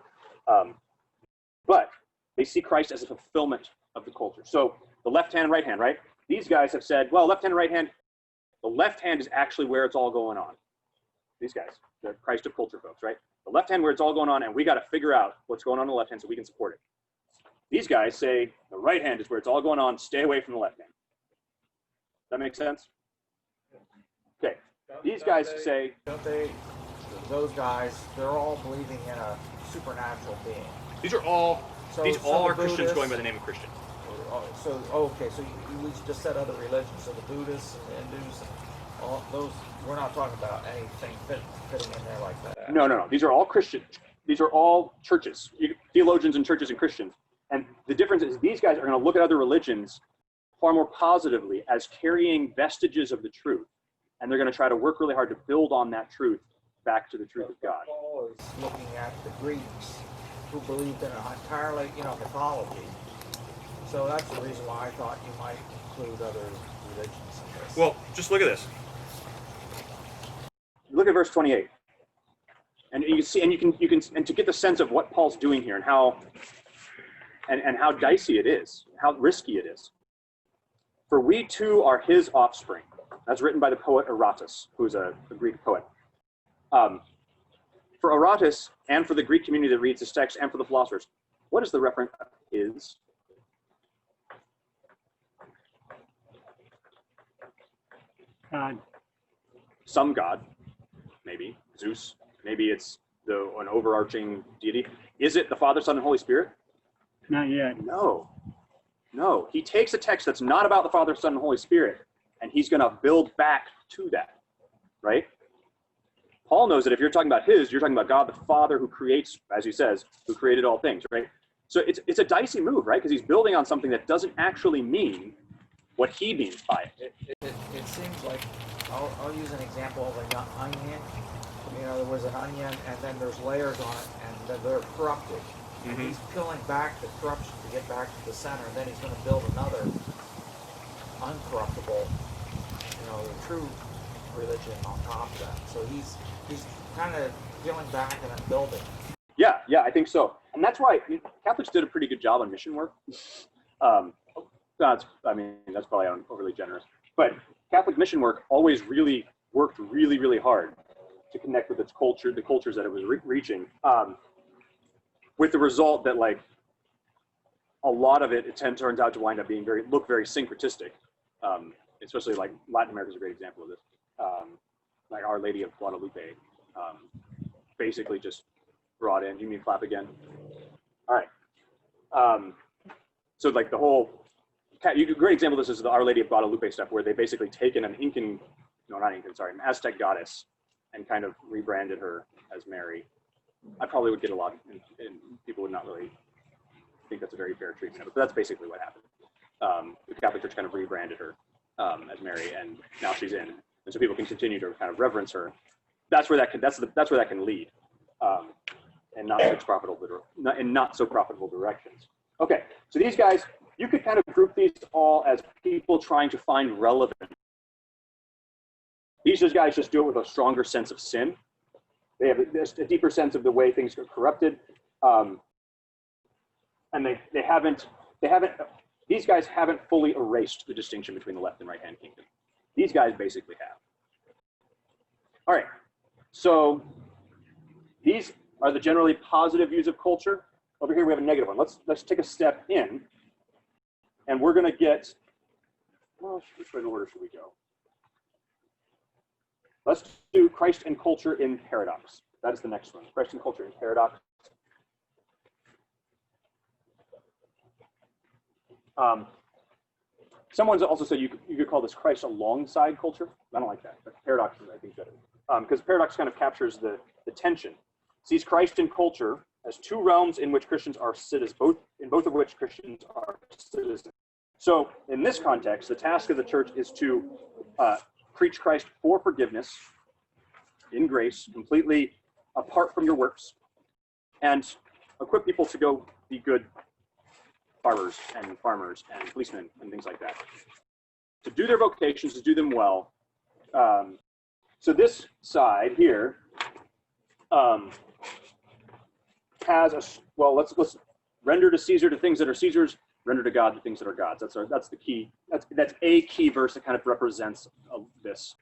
S6: But they see Christ as a fulfillment of the culture. So the left hand, right hand, right? These guys have said, well, left hand and right hand, the left hand is actually where it's all going on. These guys, the Christ of culture folks, right? The left hand where it's all going on, and we got to figure out what's going on in the left hand so we can support it. These guys say the right hand is where it's all going on, stay away from the left hand. Does that make sense? Okay. These guys say,
S5: Don't they, those guys, they're all believing in a supernatural being.
S1: These are all
S5: So
S1: are
S5: the
S1: Christians
S5: Buddhists-
S1: going by the name of Christian.
S5: Okay, so we just said other religions, so the Buddhists and the Hindus and all those, we're not talking about anything fitting in there like that.
S6: no. These are all Christian. These are all churches, theologians and churches and Christians. And the difference is these guys are going to look at other religions far more positively as carrying vestiges of the truth. And they're going to try to work really hard to build on that truth back to the truth of God.
S5: Paul is looking at the Greeks who believed in an entirely, mythology. So that's the reason why I thought you might include other religions in this.
S1: Well, just look at this.
S6: Look at verse 28. And you see, and you can, and to get the sense of what Paul's doing here and how dicey it is, how risky it is. For we too are his offspring. That's written by the poet Aratus, who's a Greek poet. For Aratus, and for the Greek community that reads this text, and for the philosophers, what is the reference of his?
S4: God.
S6: Some god, maybe Zeus, maybe it's an overarching deity. Is it the Father, Son, and Holy Spirit?
S4: Not yet.
S6: No. He takes a text that's not about the Father, Son, and Holy Spirit, and he's going to build back to that, right? Paul knows that if you're talking about his, you're talking about God the Father who creates, as he says, who created all things, right? So it's a dicey move, right? Because he's building on something that doesn't actually mean what he means by it.
S5: It seems like, I'll use an example of an onion. There was an onion, and then there's layers on it, and then they're corrupted. And he's peeling back the corruption to get back to the center, and then he's going to build another uncorruptible, the true religion on top of that. So he's kind of peeling back and then building.
S6: Yeah, I think so. And that's why Catholics did a pretty good job on mission work. That's probably overly generous. But Catholic mission work always really worked really, really hard to connect with its culture, the cultures that it was reaching. With the result that a lot of it turns out to wind up being very syncretistic. Especially Latin America is a great example of this. Like Our Lady of Guadalupe, basically just brought in. Do you mean clap again? All right. So the whole, a great example of this is the Our Lady of Guadalupe stuff, where they basically taken an an Aztec goddess and kind of rebranded her as Mary. I probably would get a lot, and people would not really think that's a very fair treatment of it, but that's basically what happened. The Catholic Church kind of rebranded her as Mary, and now she's in, and so people can continue to kind of reverence her. That's where that can lead, and not so profitable directions. Okay, so these guys, you could kind of group these all as people trying to find relevance. These guys just do it with a stronger sense of sin. They have a deeper sense of the way things are corrupted, and these guys haven't fully erased the distinction between the left and right-hand kingdom. These guys basically have. All right, so these are the generally positive views of culture. Over here we have a negative one. Let's take a step in, and we're going to get, well, which way in order should we go? Let's do Christ and culture in paradox. That is the next one. Christ and culture in paradox. Someone's also said you could call this Christ alongside culture. I don't like that, but paradox is, I think, better. Because paradox kind of captures the tension. Sees Christ and culture as two realms in which Christians are sit as both in both of which Christians are citizens. So in this context, the task of the church is to preach Christ for forgiveness in grace, completely apart from your works, and equip people to go be good barbers and farmers and policemen and things like that. To do their vocations, to do them well. So this side here has a, well, let's render to Caesar the things that are Caesar's, render to God the things that are God's. That's the key. That's a key verse that kind of represents this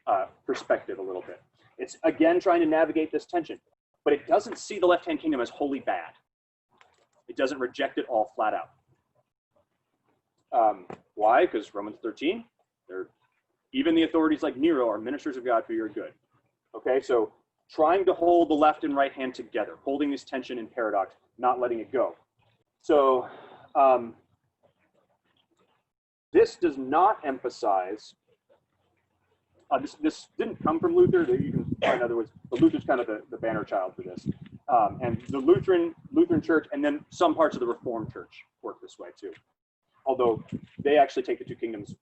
S6: perspective a little bit. It's again trying to navigate this tension, but it doesn't see the left-hand kingdom as wholly bad. It doesn't reject it all flat out. Why? Because Romans 13, even the authorities like Nero are ministers of God for your good. Okay, so trying to hold the left and right hand together, holding this tension and paradox, not letting it go. So this does not emphasize, this didn't come from Luther. You can find other words, but Luther's kind of the banner child for this. And the Lutheran Church and then some parts of the Reformed Church work this way too. Although they actually take the two kingdoms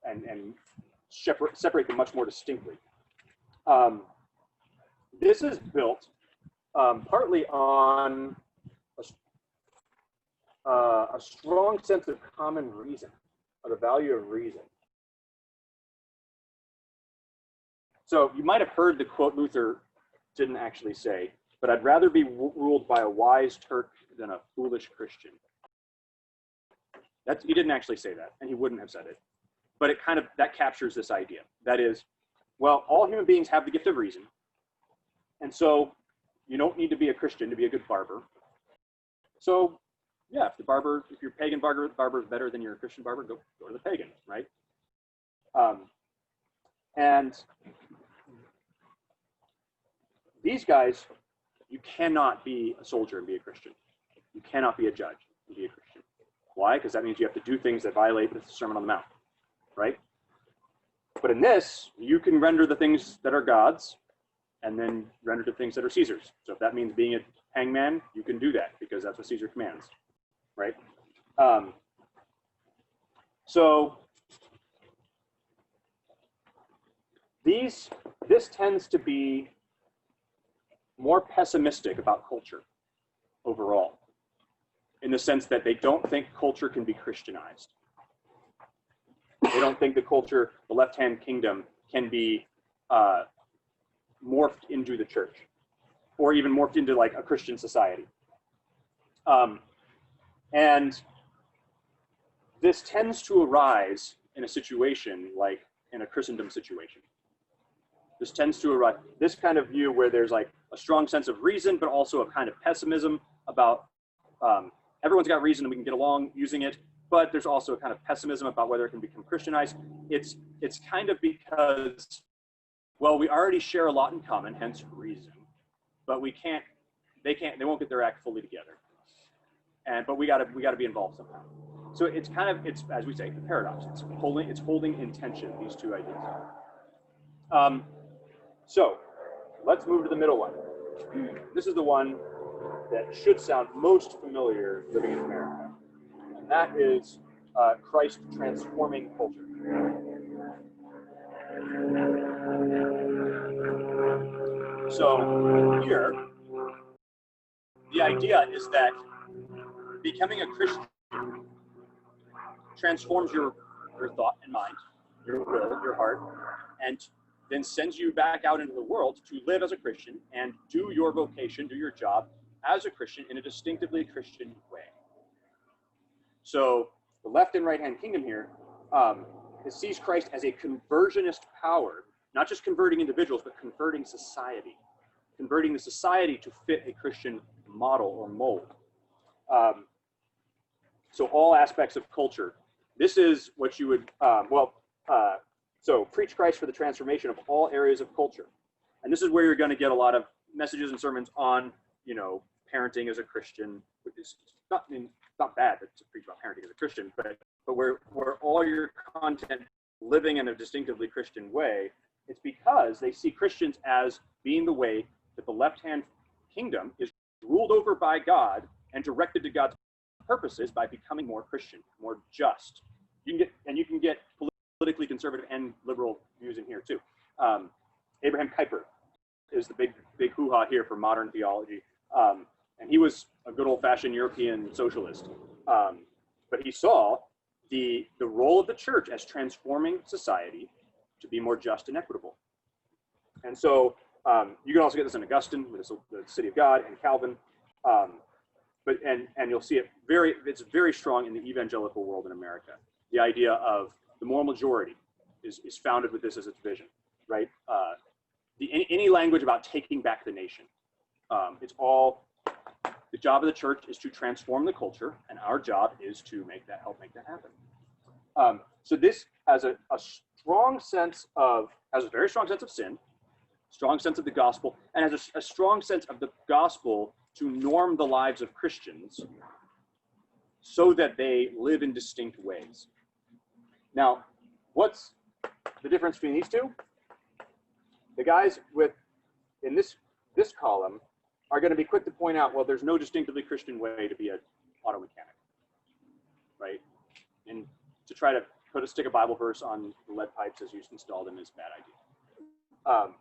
S6: and separate them much more distinctly. This is built partly on a strong sense of common reason, or the value of reason. So you might have heard the quote Luther didn't actually say, but I'd rather be ruled by a wise Turk than a foolish Christian. He didn't actually say that, and he wouldn't have said it. But it kind of, that captures this idea. That is, well, all human beings have the gift of reason. And so you don't need to be a Christian to be a good barber. So yeah, if your pagan barber is better than your Christian barber, go to the pagan, right? And these guys, you cannot be a soldier and be a Christian. You cannot be a judge and be a Christian. Why? Because that means you have to do things that violate the Sermon on the Mount, right? But in this, you can render the things that are God's and then render the things that are Caesar's. So if that means being a hangman, you can do that because that's what Caesar commands, right? So this tends to be more pessimistic about culture overall, in the sense that they don't think culture can be Christianized. They don't think the culture, the left-hand kingdom, can be morphed into the church, or even morphed into like a Christian society. And this tends to arise in a situation like in a Christendom situation. This tends to arise, this kind of view where there's like a strong sense of reason, but also a kind of pessimism about everyone's got reason and we can get along using it, but there's also a kind of pessimism about whether it can become Christianized. It's kind of because, well, we already share a lot in common, hence reason, but they won't get their act fully together. But we gotta be involved somehow. So it's as we say, the paradox. It's holding in tension these two ideas. So let's move to the middle one. This is the one that should sound most familiar living in America, and that is Christ transforming culture. So here, the idea is that becoming a Christian transforms your thought and mind, your will, your heart, and then sends you back out into the world to live as a Christian and do your vocation, do your job as a Christian in a distinctively Christian way. So the left and right-hand kingdom here sees Christ as a conversionist power, not just converting individuals, but converting society, converting the society to fit a Christian model or mold. So all aspects of culture. This is what you would, so preach Christ for the transformation of all areas of culture. And this is where you're going to get a lot of messages and sermons on, parenting as a Christian, which is not bad to preach about parenting as a Christian, but where all your content living in a distinctively Christian way, it's because they see Christians as being the way that the left-hand kingdom is ruled over by God and directed to God's purposes by becoming more Christian, more just. You can get politically conservative and liberal views in here too. Abraham Kuyper is the big hoo-ha here for modern theology. And he was a good old-fashioned European socialist. But he saw the role of the church as transforming society to be more just and equitable. And so you can also get this in Augustine with the City of God and Calvin. But you'll see it's very strong in the evangelical world in America. The idea of the moral majority is founded with this as its vision, right? Any language about taking back the nation, it's all, the job of the church is to transform the culture, and our job is to help make that happen. So this has a strong sense of, has a very strong sense of sin, strong sense of the gospel, and has a strong sense of the gospel to norm the lives of Christians so that they live in distinct ways. Now, what's the difference between these two? The guys in this column are going to be quick to point out, well, there's no distinctively Christian way to be an auto mechanic, right? And to try to stick a Bible verse on the lead pipes as you install them is a bad idea.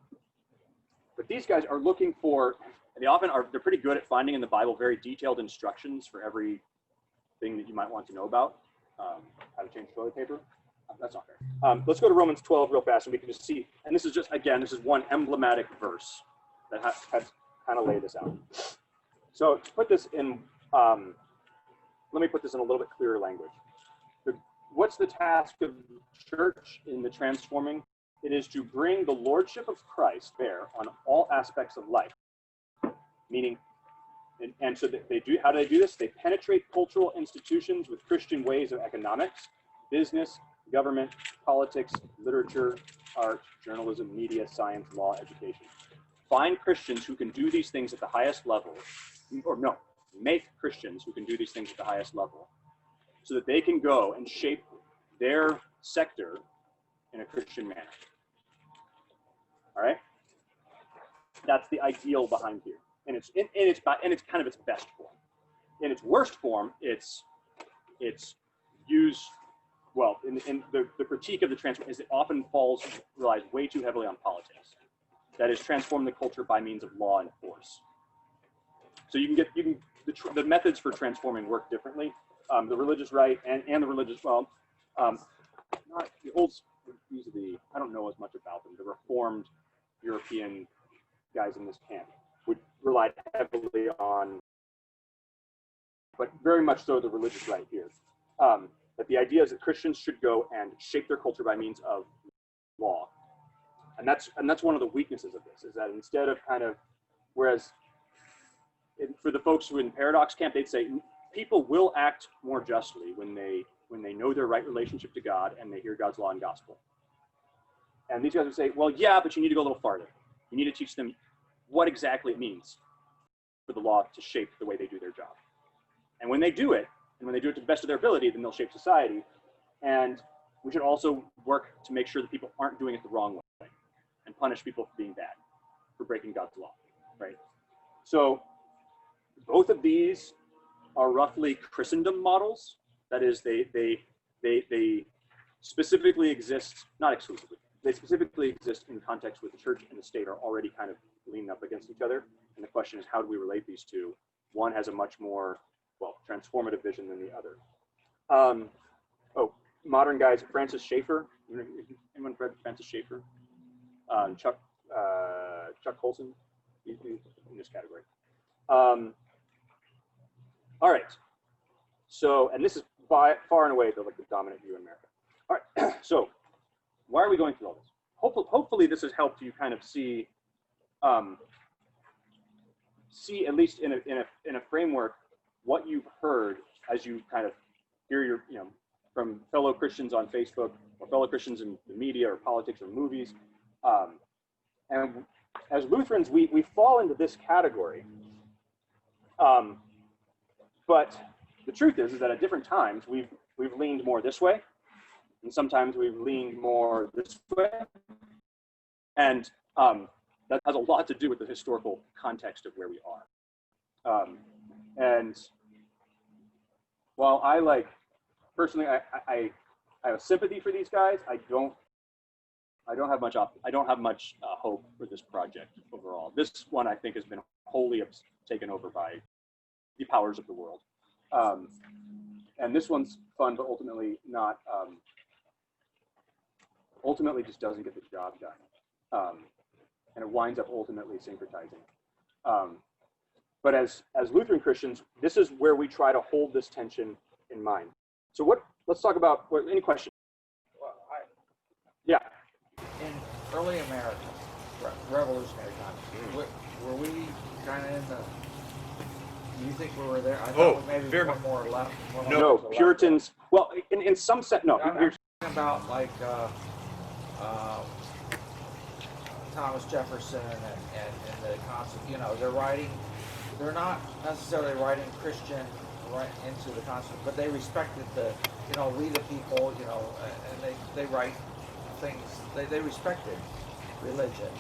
S6: But these guys are looking for, they're pretty good at finding in the Bible very detailed instructions for every thing that you might want to know about. How to change toilet paper. That's not fair. Let's go to Romans 12 real fast, and we can just see. And this is just, again, this is one emblematic verse that has kind of laid this out. So to put this in, let me put this in a little bit clearer language. What's the task of the church in the transforming? It is to bring the lordship of Christ bear on all aspects of life. Meaning, and so they do. How do they do this? They penetrate cultural institutions with Christian ways of economics, business, government, politics, literature, art, journalism, media, science, law, education. Find Christians who can do these things at the highest level, make Christians who can do these things at the highest level, so that they can go and shape their sector in a Christian manner. All right, that's the ideal behind here, and it's kind of its best form. In its worst form, it's used. Well, in the critique of the transform is it often relies way too heavily on politics. That is, transform the culture by means of law and force. So the methods for transforming work differently. The religious right and the religious, not the old, I don't know as much about them. The Reformed European guys in this camp would rely heavily on, but very much so the religious right here. But the idea is that Christians should go and shape their culture by means of law. And that's one of the weaknesses of this, is that instead of whereas for the folks who in Paradox camp, they'd say people will act more justly when they know their right relationship to God and they hear God's law and gospel. And these guys would say, well, yeah, but you need to go a little farther. You need to teach them what exactly it means for the law to shape the way they do their job. And when they do it, and when they do it to the best of their ability, then they'll shape society. And we should also work to make sure that people aren't doing it the wrong way and punish people for being bad, for breaking God's law, right? So both of these are roughly Christendom models. That is, they specifically exist, not exclusively, they specifically exist in context where the church and the state are already kind of leaning up against each other. And the question is, how do we relate these two? One has a much more, transformative vision than the other. Modern guys, Francis Schaeffer. Anyone read Francis Schaeffer? Chuck Colson, he's in this category. All right. So, and this is by far and away the dominant view in America. All right. So, why are we going through all this? Hopefully, this has helped you kind of see at least in a framework what you've heard as you kind of hear from fellow Christians on Facebook or fellow Christians in the media or politics or movies. And as Lutherans, we fall into this category. But the truth is that at different times we've leaned more this way, and sometimes we've leaned more this way. And that has a lot to do with the historical context of where we are. And while I personally, I have sympathy for these guys, I don't have much hope for this project overall. This one I think has been wholly taken over by the powers of the world. And this one's fun, but ultimately not, ultimately just doesn't get the job done. And it winds up ultimately syncretizing. But as Lutheran Christians, this is where we try to hold this tension in mind. So let's talk about, any questions?
S5: Well,
S6: Yeah.
S5: in early America, revolutionary times, were we kind of in the? Do you think we were there? I thought maybe
S1: very
S5: one more left.
S6: No, Puritans. Well, in some sense, no.
S5: I'm talking about like Thomas Jefferson and the concept. You know, they're not necessarily writing Christian right into the Constitution, but they respected we the people, and they write things. They respected religion.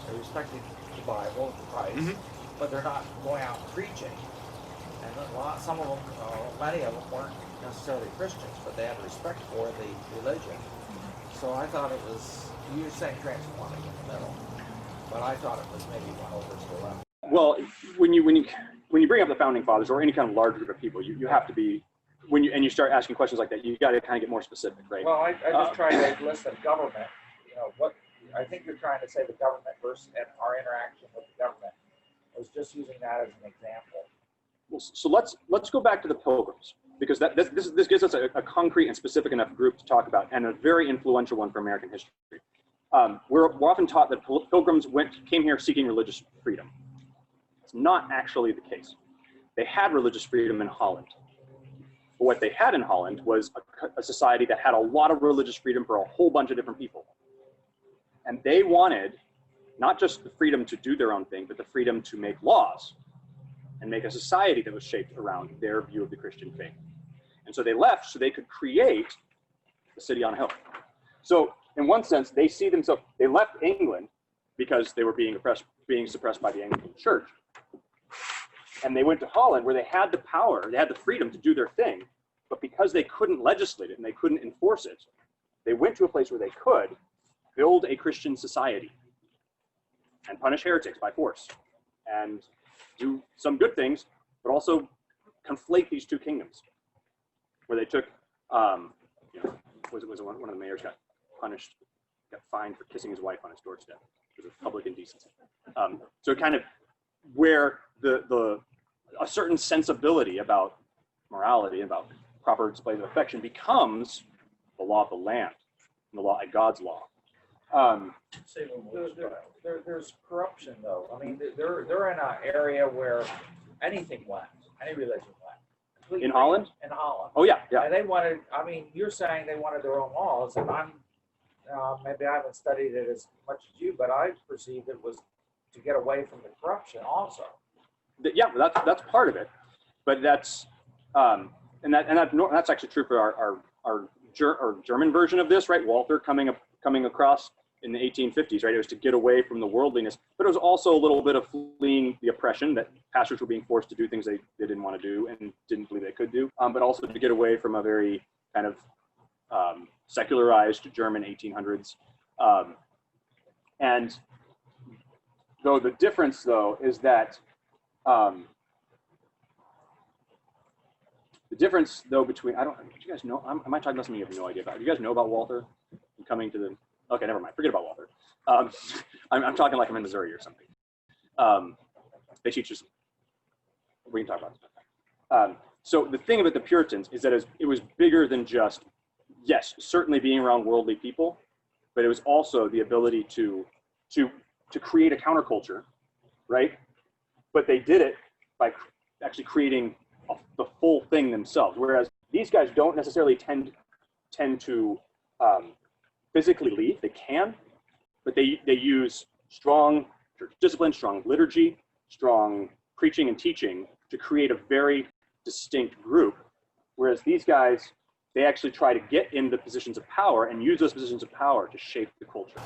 S5: They respected the Bible, Christ, but they're not going out preaching. And some of them, many of them weren't necessarily Christians, but they had respect for the religion. So I thought it was, you were saying transforming in the middle, but I thought it was maybe one over to the left.
S6: Well, when you bring up the founding fathers or any kind of large group of people, you have to be, and you start asking questions like that, you got to kind of get more specific, right?
S5: Well, I just tried to list the government. What I think you're trying to say the government versus and our interaction with the government. I was just using that as an example.
S6: Well, so let's go back to the Pilgrims, because this gives us a concrete and specific enough group to talk about, and a very influential one for American history. We're often taught that Pilgrims came here seeking religious freedom. It's not actually the case. They had religious freedom in Holland. But what they had in Holland was a society that had a lot of religious freedom for a whole bunch of different people. And they wanted not just the freedom to do their own thing, but the freedom to make laws and make a society that was shaped around their view of the Christian faith. And so they left so they could create a city on a hill. So in one sense, they see themselves, they left England because they were being suppressed by the Anglican Church. And they went to Holland where they had the power, they had the freedom to do their thing, but because they couldn't legislate it and they couldn't enforce it, they went to a place where they could build a Christian society and punish heretics by force and do some good things, but also conflate these two kingdoms, where they took, one of the mayors got punished, got fined for kissing his wife on his doorstep because of public indecency. So kind of where a certain sensibility about morality, about proper display of affection becomes the law of the land, and the law, God's law.
S5: There's corruption, though. I mean, they're in an area where anything went, any religion went.
S6: In Holland?
S5: In Holland.
S6: Oh, yeah.
S5: And they wanted, you're saying they wanted their own laws, and maybe I haven't studied it as much as you, but I perceived it was to get away from the corruption also.
S6: Yeah, that's part of it. But that's actually true for our German version of this, right? Walther coming across in the 1850s, right? It was to get away from the worldliness, but it was also a little bit of fleeing the oppression that pastors were being forced to do things they didn't want to do and didn't believe they could do, but also to get away from a very kind of secularized German 1800s. And though the difference, though, is that the difference, though, between, do you guys know, am I talking about something you have no idea about? Do you guys know about Walther coming to the, okay, never mind, forget about Walther. I'm talking like I'm in Missouri or something. They teach us, we can talk about this. So the thing about the Puritans is that it was bigger than just, yes, certainly being around worldly people, but it was also the ability to create a counterculture, right? But they did it by actually creating the full thing themselves. Whereas these guys don't necessarily tend to physically lead. They can, but they use strong church discipline, strong liturgy, strong preaching and teaching to create a very distinct group. Whereas these guys, they actually try to get into positions of power and use those positions of power to shape the culture.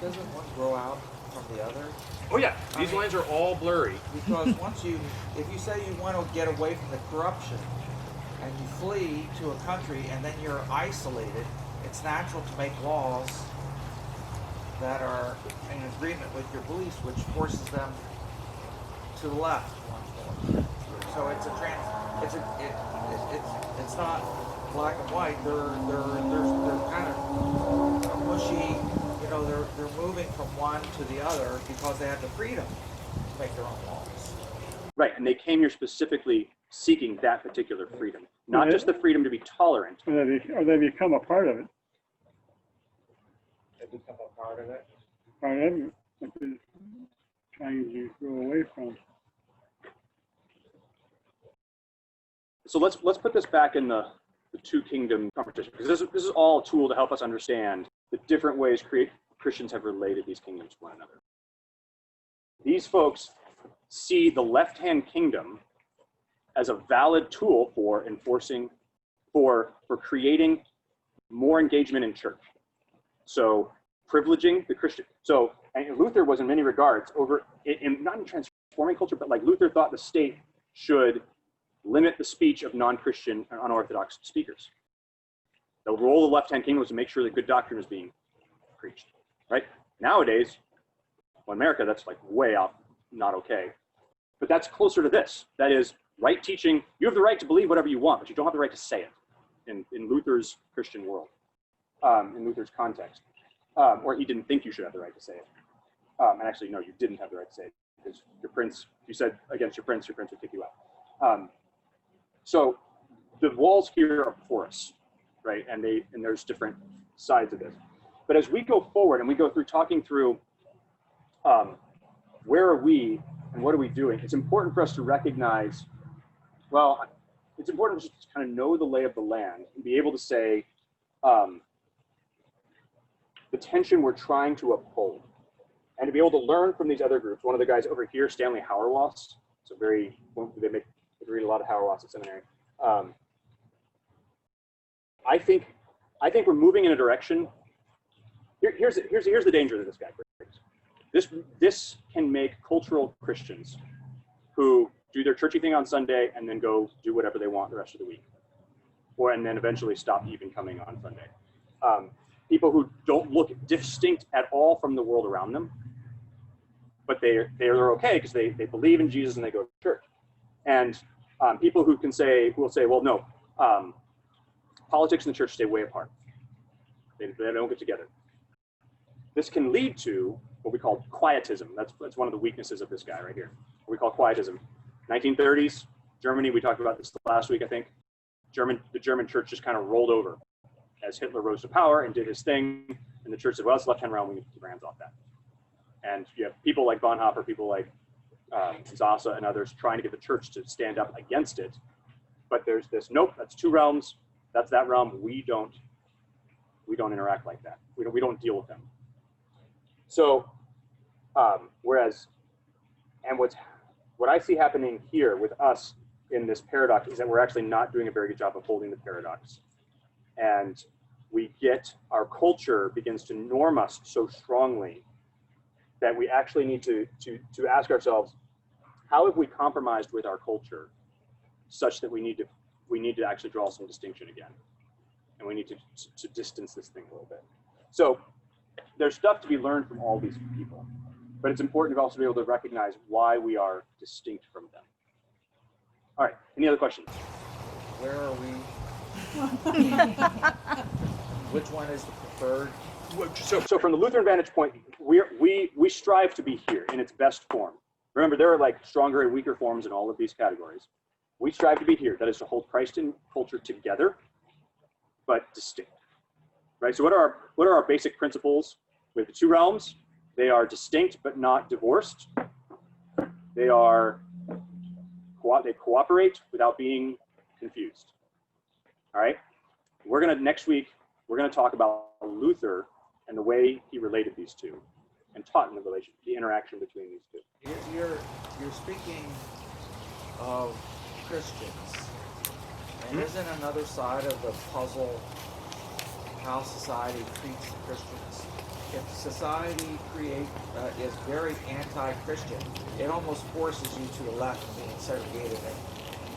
S5: Doesn't one grow out from the other?
S1: Oh yeah, these lines are all blurry.
S5: Because if you say you want to get away from the corruption, and you flee to a country and then you're isolated, it's natural to make laws that are in agreement with your beliefs, which forces them to the left. So it's it's not black and white. They're kind of mushy. You know, they're moving from one to the other because they have the freedom to make their own laws.
S6: Right, and they came here specifically seeking that particular freedom, not just the freedom to be tolerant.
S4: Or they become a part of it.
S5: They become a part of it.
S4: Part of it. That they're trying to go away from.
S6: So let's put this back in the two kingdom conversation, because this is all a tool to help us understand the different ways Christians have related these kingdoms to one another. These folks see the left-hand kingdom as a valid tool for enforcing, for creating more engagement in church. So privileging the Christian. So and Luther was in many regards not in transforming culture, but like Luther thought the state should limit the speech of non-Christian and unorthodox speakers. The role of the left-hand kingdom was to make sure that good doctrine was being preached, right? Nowadays, well, in America, that's like way off, not okay. But that's closer to this. That is, right teaching, you have the right to believe whatever you want, but you don't have the right to say it in Luther's Christian world, in Luther's context. Or he didn't think you should have the right to say it. And actually, no, you didn't have the right to say it, because your prince, if you said against your prince would kick you out. So the walls here are porous, right? And there's different sides of this. But as we go forward and we go through talking through where are we and what are we doing, it's important for us to recognize, well, it's important to just kind of know the lay of the land and be able to say the tension we're trying to uphold, and to be able to learn from these other groups. One of the guys over here, Stanley Hauerwas, they read a lot of Hauerwas at seminary. I think we're moving in a direction. Here's the danger that this guy brings. This can make cultural Christians who do their churchy thing on Sunday and then go do whatever they want the rest of the week, and then eventually stop even coming on Sunday. People who don't look distinct at all from the world around them, but they're okay because they believe in Jesus and they go to church. And people who will say, well, no, politics and the church stay way apart. They don't get together. This can lead to what we call quietism. That's one of the weaknesses of this guy right here. What we call quietism. 1930s, Germany, we talked about this last week, I think. The German church just kind of rolled over as Hitler rose to power and did his thing. And the church said, well, it's left-hand realm, we need to keep our hands off that. And you have people like Bonhoeffer, people like Zasa and others trying to get the church to stand up against it. But there's this, nope, that's two realms. That's that realm. We don't interact like that. We don't deal with them. So, what I see happening here with us in this paradox is that we're actually not doing a very good job of holding the paradox. And our culture begins to norm us so strongly that we actually need to ask ourselves, how have we compromised with our culture such that we need to actually draw some distinction again, and we need to distance this thing a little bit. So there's stuff to be learned from all these people, but it's important to also be able to recognize why we are distinct from them. All right, any other questions?
S5: Where are we? Which one is the preferred?
S6: So from the Lutheran vantage point, we strive to be here in its best form. Remember, there are like stronger and weaker forms in all of these categories. We strive to be here. That is to hold Christ and culture together, but distinct. Right. So what are our basic principles? We have the two realms. They are distinct but not divorced. They cooperate without being confused. All right. Next week we're gonna talk about Luther and the way he related these two, and taught in the interaction between these two.
S5: You're speaking of Christians, and isn't another side of the puzzle how society treats the Christians? If society is very anti-Christian, it almost forces you to the left, being segregated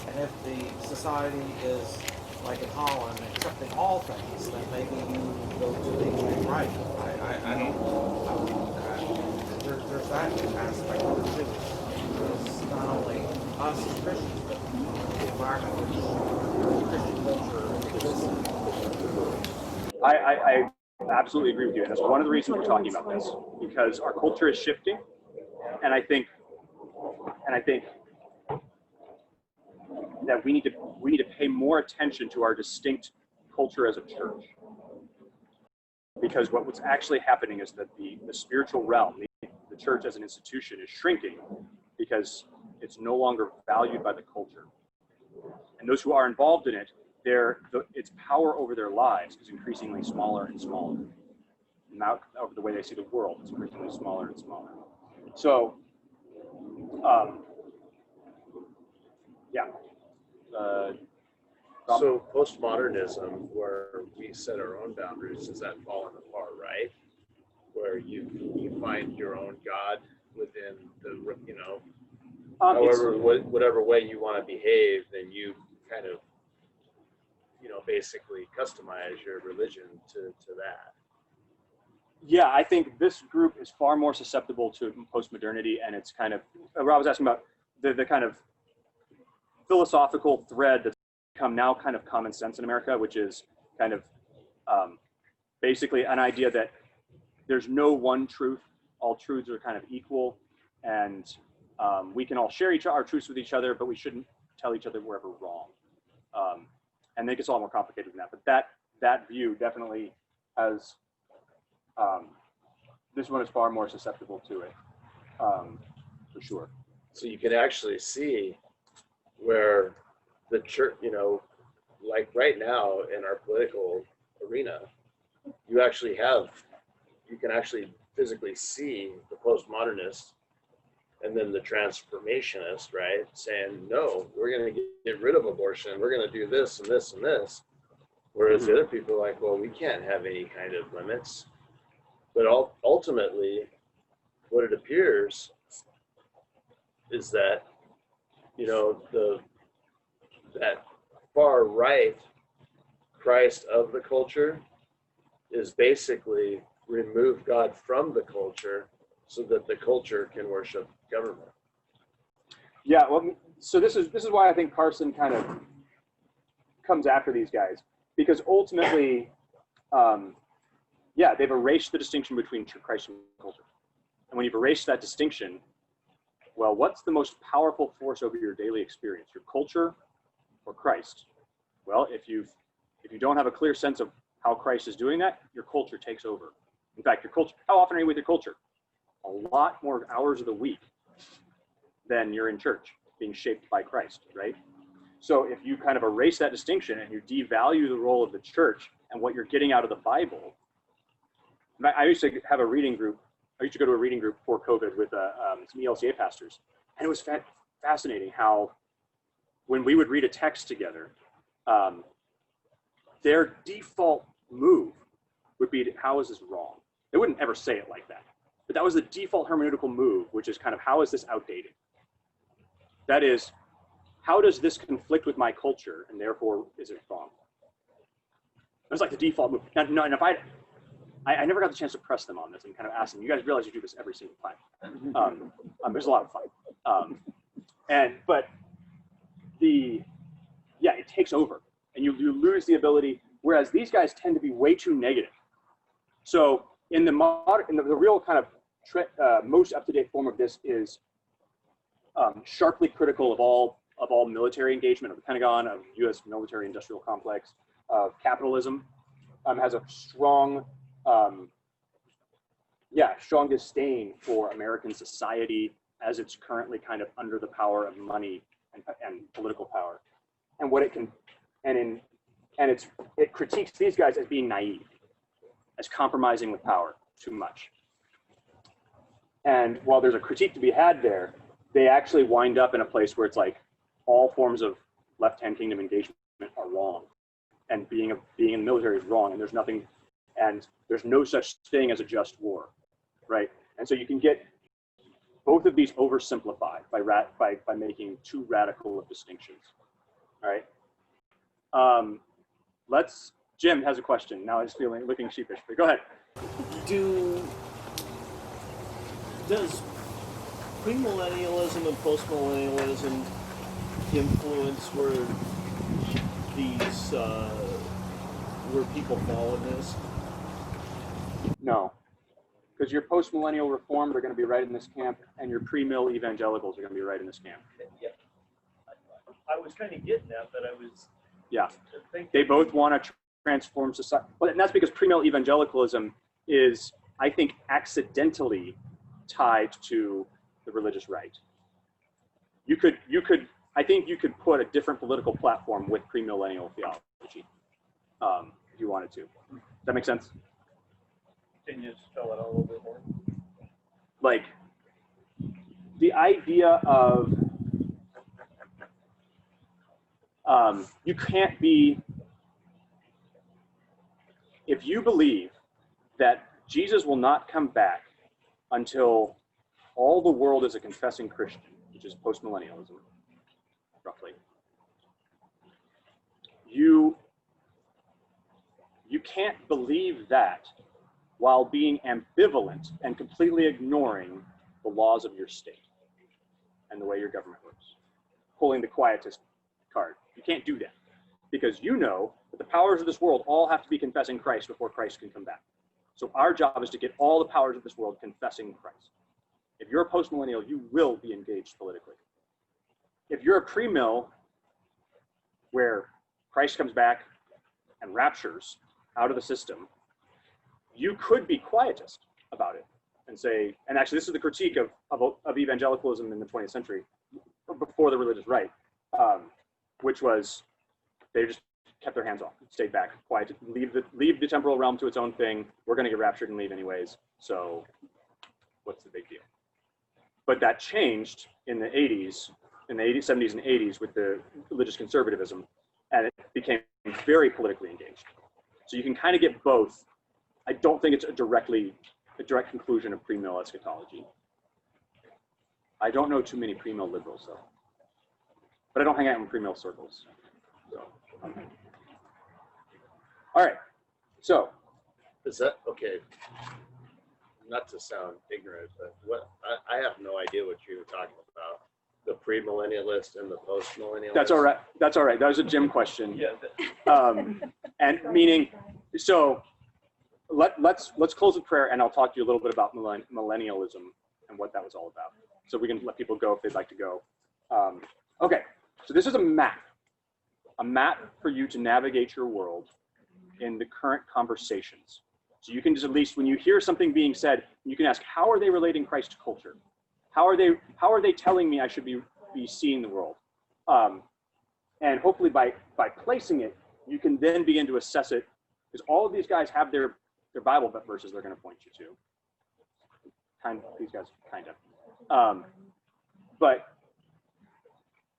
S5: And if the society is like in Holland, accepting all things, then maybe you go to the extreme right. I don't know. There's that aspect of it too. It's not only us as Christians, but the environment which Christian culture exists in.
S6: I absolutely agree with you. And that's one of the reasons we're talking about this, because our culture is shifting. And I think that we need to pay more attention to our distinct culture as a church. Because what's actually happening is that the spiritual realm, the church as an institution, is shrinking because it's no longer valued by the culture. And those who are involved in it, its power over their lives is increasingly smaller and smaller. Now, over the way they see the world, it's increasingly smaller and smaller. So, yeah.
S11: So postmodernism, where we set our own boundaries, does that fall on the far right, where you find your own God within the, however, whatever way you want to behave, then you kind of, basically customize your religion to that.
S6: Yeah, I think this group is far more susceptible to postmodernity, and it's kind of, Rob was asking about the kind of philosophical thread that's become now kind of common sense in America, which is kind of basically an idea that there's no one truth. All truths are kind of equal, and we can all share our truths with each other, but we shouldn't tell each other we're ever wrong. And it gets a lot more complicated than that. But that view definitely has, this one is far more susceptible to it, for sure.
S11: So you can actually see where the church, like right now in our political arena, you can actually physically see the postmodernists and then the transformationists, right, saying, no, we're going to get rid of abortion. We're going to do this and this and this. Whereas the other people are like, well, we can't have any kind of limits. But ultimately, what it appears is that, that far right Christ of the culture is basically remove God from the culture so that the culture can worship government.
S6: Yeah, well, so this is why I think Carson kind of comes after these guys, because ultimately, they've erased the distinction between Christ and culture. And when you've erased that distinction, well, what's the most powerful force over your daily experience, your culture or Christ? Well, if you don't have a clear sense of how Christ is doing that, your culture takes over. In fact, your culture, how often are you with your culture? A lot more hours of the week than you're in church, being shaped by Christ, right? So if you kind of erase that distinction and you devalue the role of the church and what you're getting out of the Bible. I used to have a reading group. I used to go to a reading group before COVID with some ELCA pastors. And it was fascinating how when we would read a text together, their default move would be, how is this wrong? They wouldn't ever say it like that. But that was the default hermeneutical move, which is kind of, how is this outdated? That is, how does this conflict with my culture, and therefore is it wrong? It was like the default move. And if I never got the chance to press them on this and kind of ask them, you guys realize you do this every single time. There's a lot of fun. But it takes over, and you lose the ability, whereas these guys tend to be way too negative. So in the real kind of most up-to-date form of this is sharply critical of all military engagement of the Pentagon, of U.S. military-industrial complex, of capitalism. Has a strong, strong disdain for American society as it's currently kind of under the power of money and political power, and what it can, it critiques these guys as being naive, as compromising with power too much. And while there's a critique to be had there, they actually wind up in a place where it's like all forms of left-hand kingdom engagement are wrong, and being in the military is wrong, and there's no such thing as a just war, right? And so you can get both of these oversimplified by making too radical of distinctions. All right. Jim has a question. Now he's looking sheepish, but go ahead.
S3: Does premillennialism and postmillennialism influence where people fall in this?
S6: No, because your post-millennial reformed are going to be right in this camp, and your pre-mill evangelicals are going to be right in this camp.
S7: Yeah. I was kind of getting that, but I was thinking.
S6: They both want to transform society, and that's because pre-mill evangelicalism is, I think, accidentally tied to the religious right. I think you could put a different political platform with premillennial theology, if you wanted to. Does that make sense?
S7: Can you spell it out a little bit more?
S6: Like, the idea of you can't be, if you believe that Jesus will not come back until all the world is a confessing Christian, which is postmillennialism, roughly, you can't believe that while being ambivalent and completely ignoring the laws of your state and the way your government works, pulling the quietist card. You can't do that because you know that the powers of this world all have to be confessing Christ before Christ can come back. So our job is to get all the powers of this world confessing Christ. If you're a postmillennial, you will be engaged politically. If you're a pre-mill where Christ comes back and raptures out of the system, you could be quietist about it and say, and actually this is the critique of evangelicalism in the 20th century, before the religious right, which was they just kept their hands off, stayed back, quiet, leave the temporal realm to its own thing. We're going to get raptured and leave anyways, so what's the big deal? But that changed in the 80s, in the 80s, 70s, and 80s with the religious conservatism, and it became very politically engaged. So you can kind of get both. I don't think it's a direct conclusion of pre-mill eschatology. I don't know too many pre-mill liberals though, but I don't hang out in pre-mill circles. So, all right. So,
S11: Is that okay? Not to sound ignorant, but I have no idea what you were talking about. The premillennialist and the postmillennialist.
S6: that's all right. That's all right. That was a Jim question.
S7: Yeah.
S6: And meaning, so let's close with prayer, and I'll talk to you a little bit about millennialism and what that was all about. So we can let people go if they'd like to go. Okay. So this is a map for you to navigate your world in the current conversations. So you can just, at least when you hear something being said, you can ask, how are they relating Christ to culture? How are they telling me I should be seeing the world? And hopefully by placing it, you can then begin to assess it, because all of these guys have their Bible verses they're going to point you to. These guys kind of. But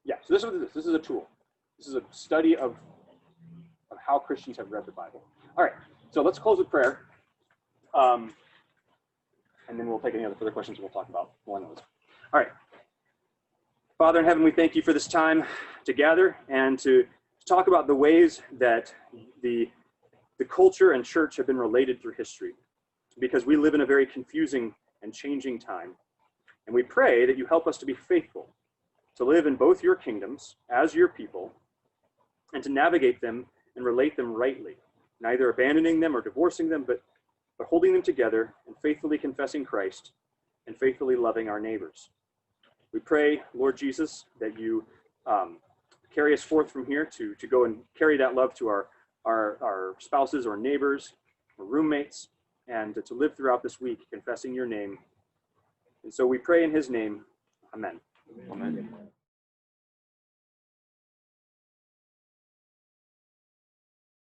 S6: yeah, so this is a tool. This is a study of how Christians have read the Bible. All right, so let's close with prayer. And then we'll take any other further questions and we'll talk about millennialism. All right. Father in heaven, we thank you for this time to gather and to talk about the ways that the culture and church have been related through history, because we live in a very confusing and changing time. And we pray that you help us to be faithful, to live in both your kingdoms as your people, and to navigate them and relate them rightly, neither abandoning them or divorcing them, but holding them together and faithfully confessing Christ and faithfully loving our neighbors. We pray, Lord Jesus, that you carry us forth from here to go and carry that love to our spouses or neighbors or roommates, and to live throughout this week confessing your name. And so we pray in his name. Amen. Amen.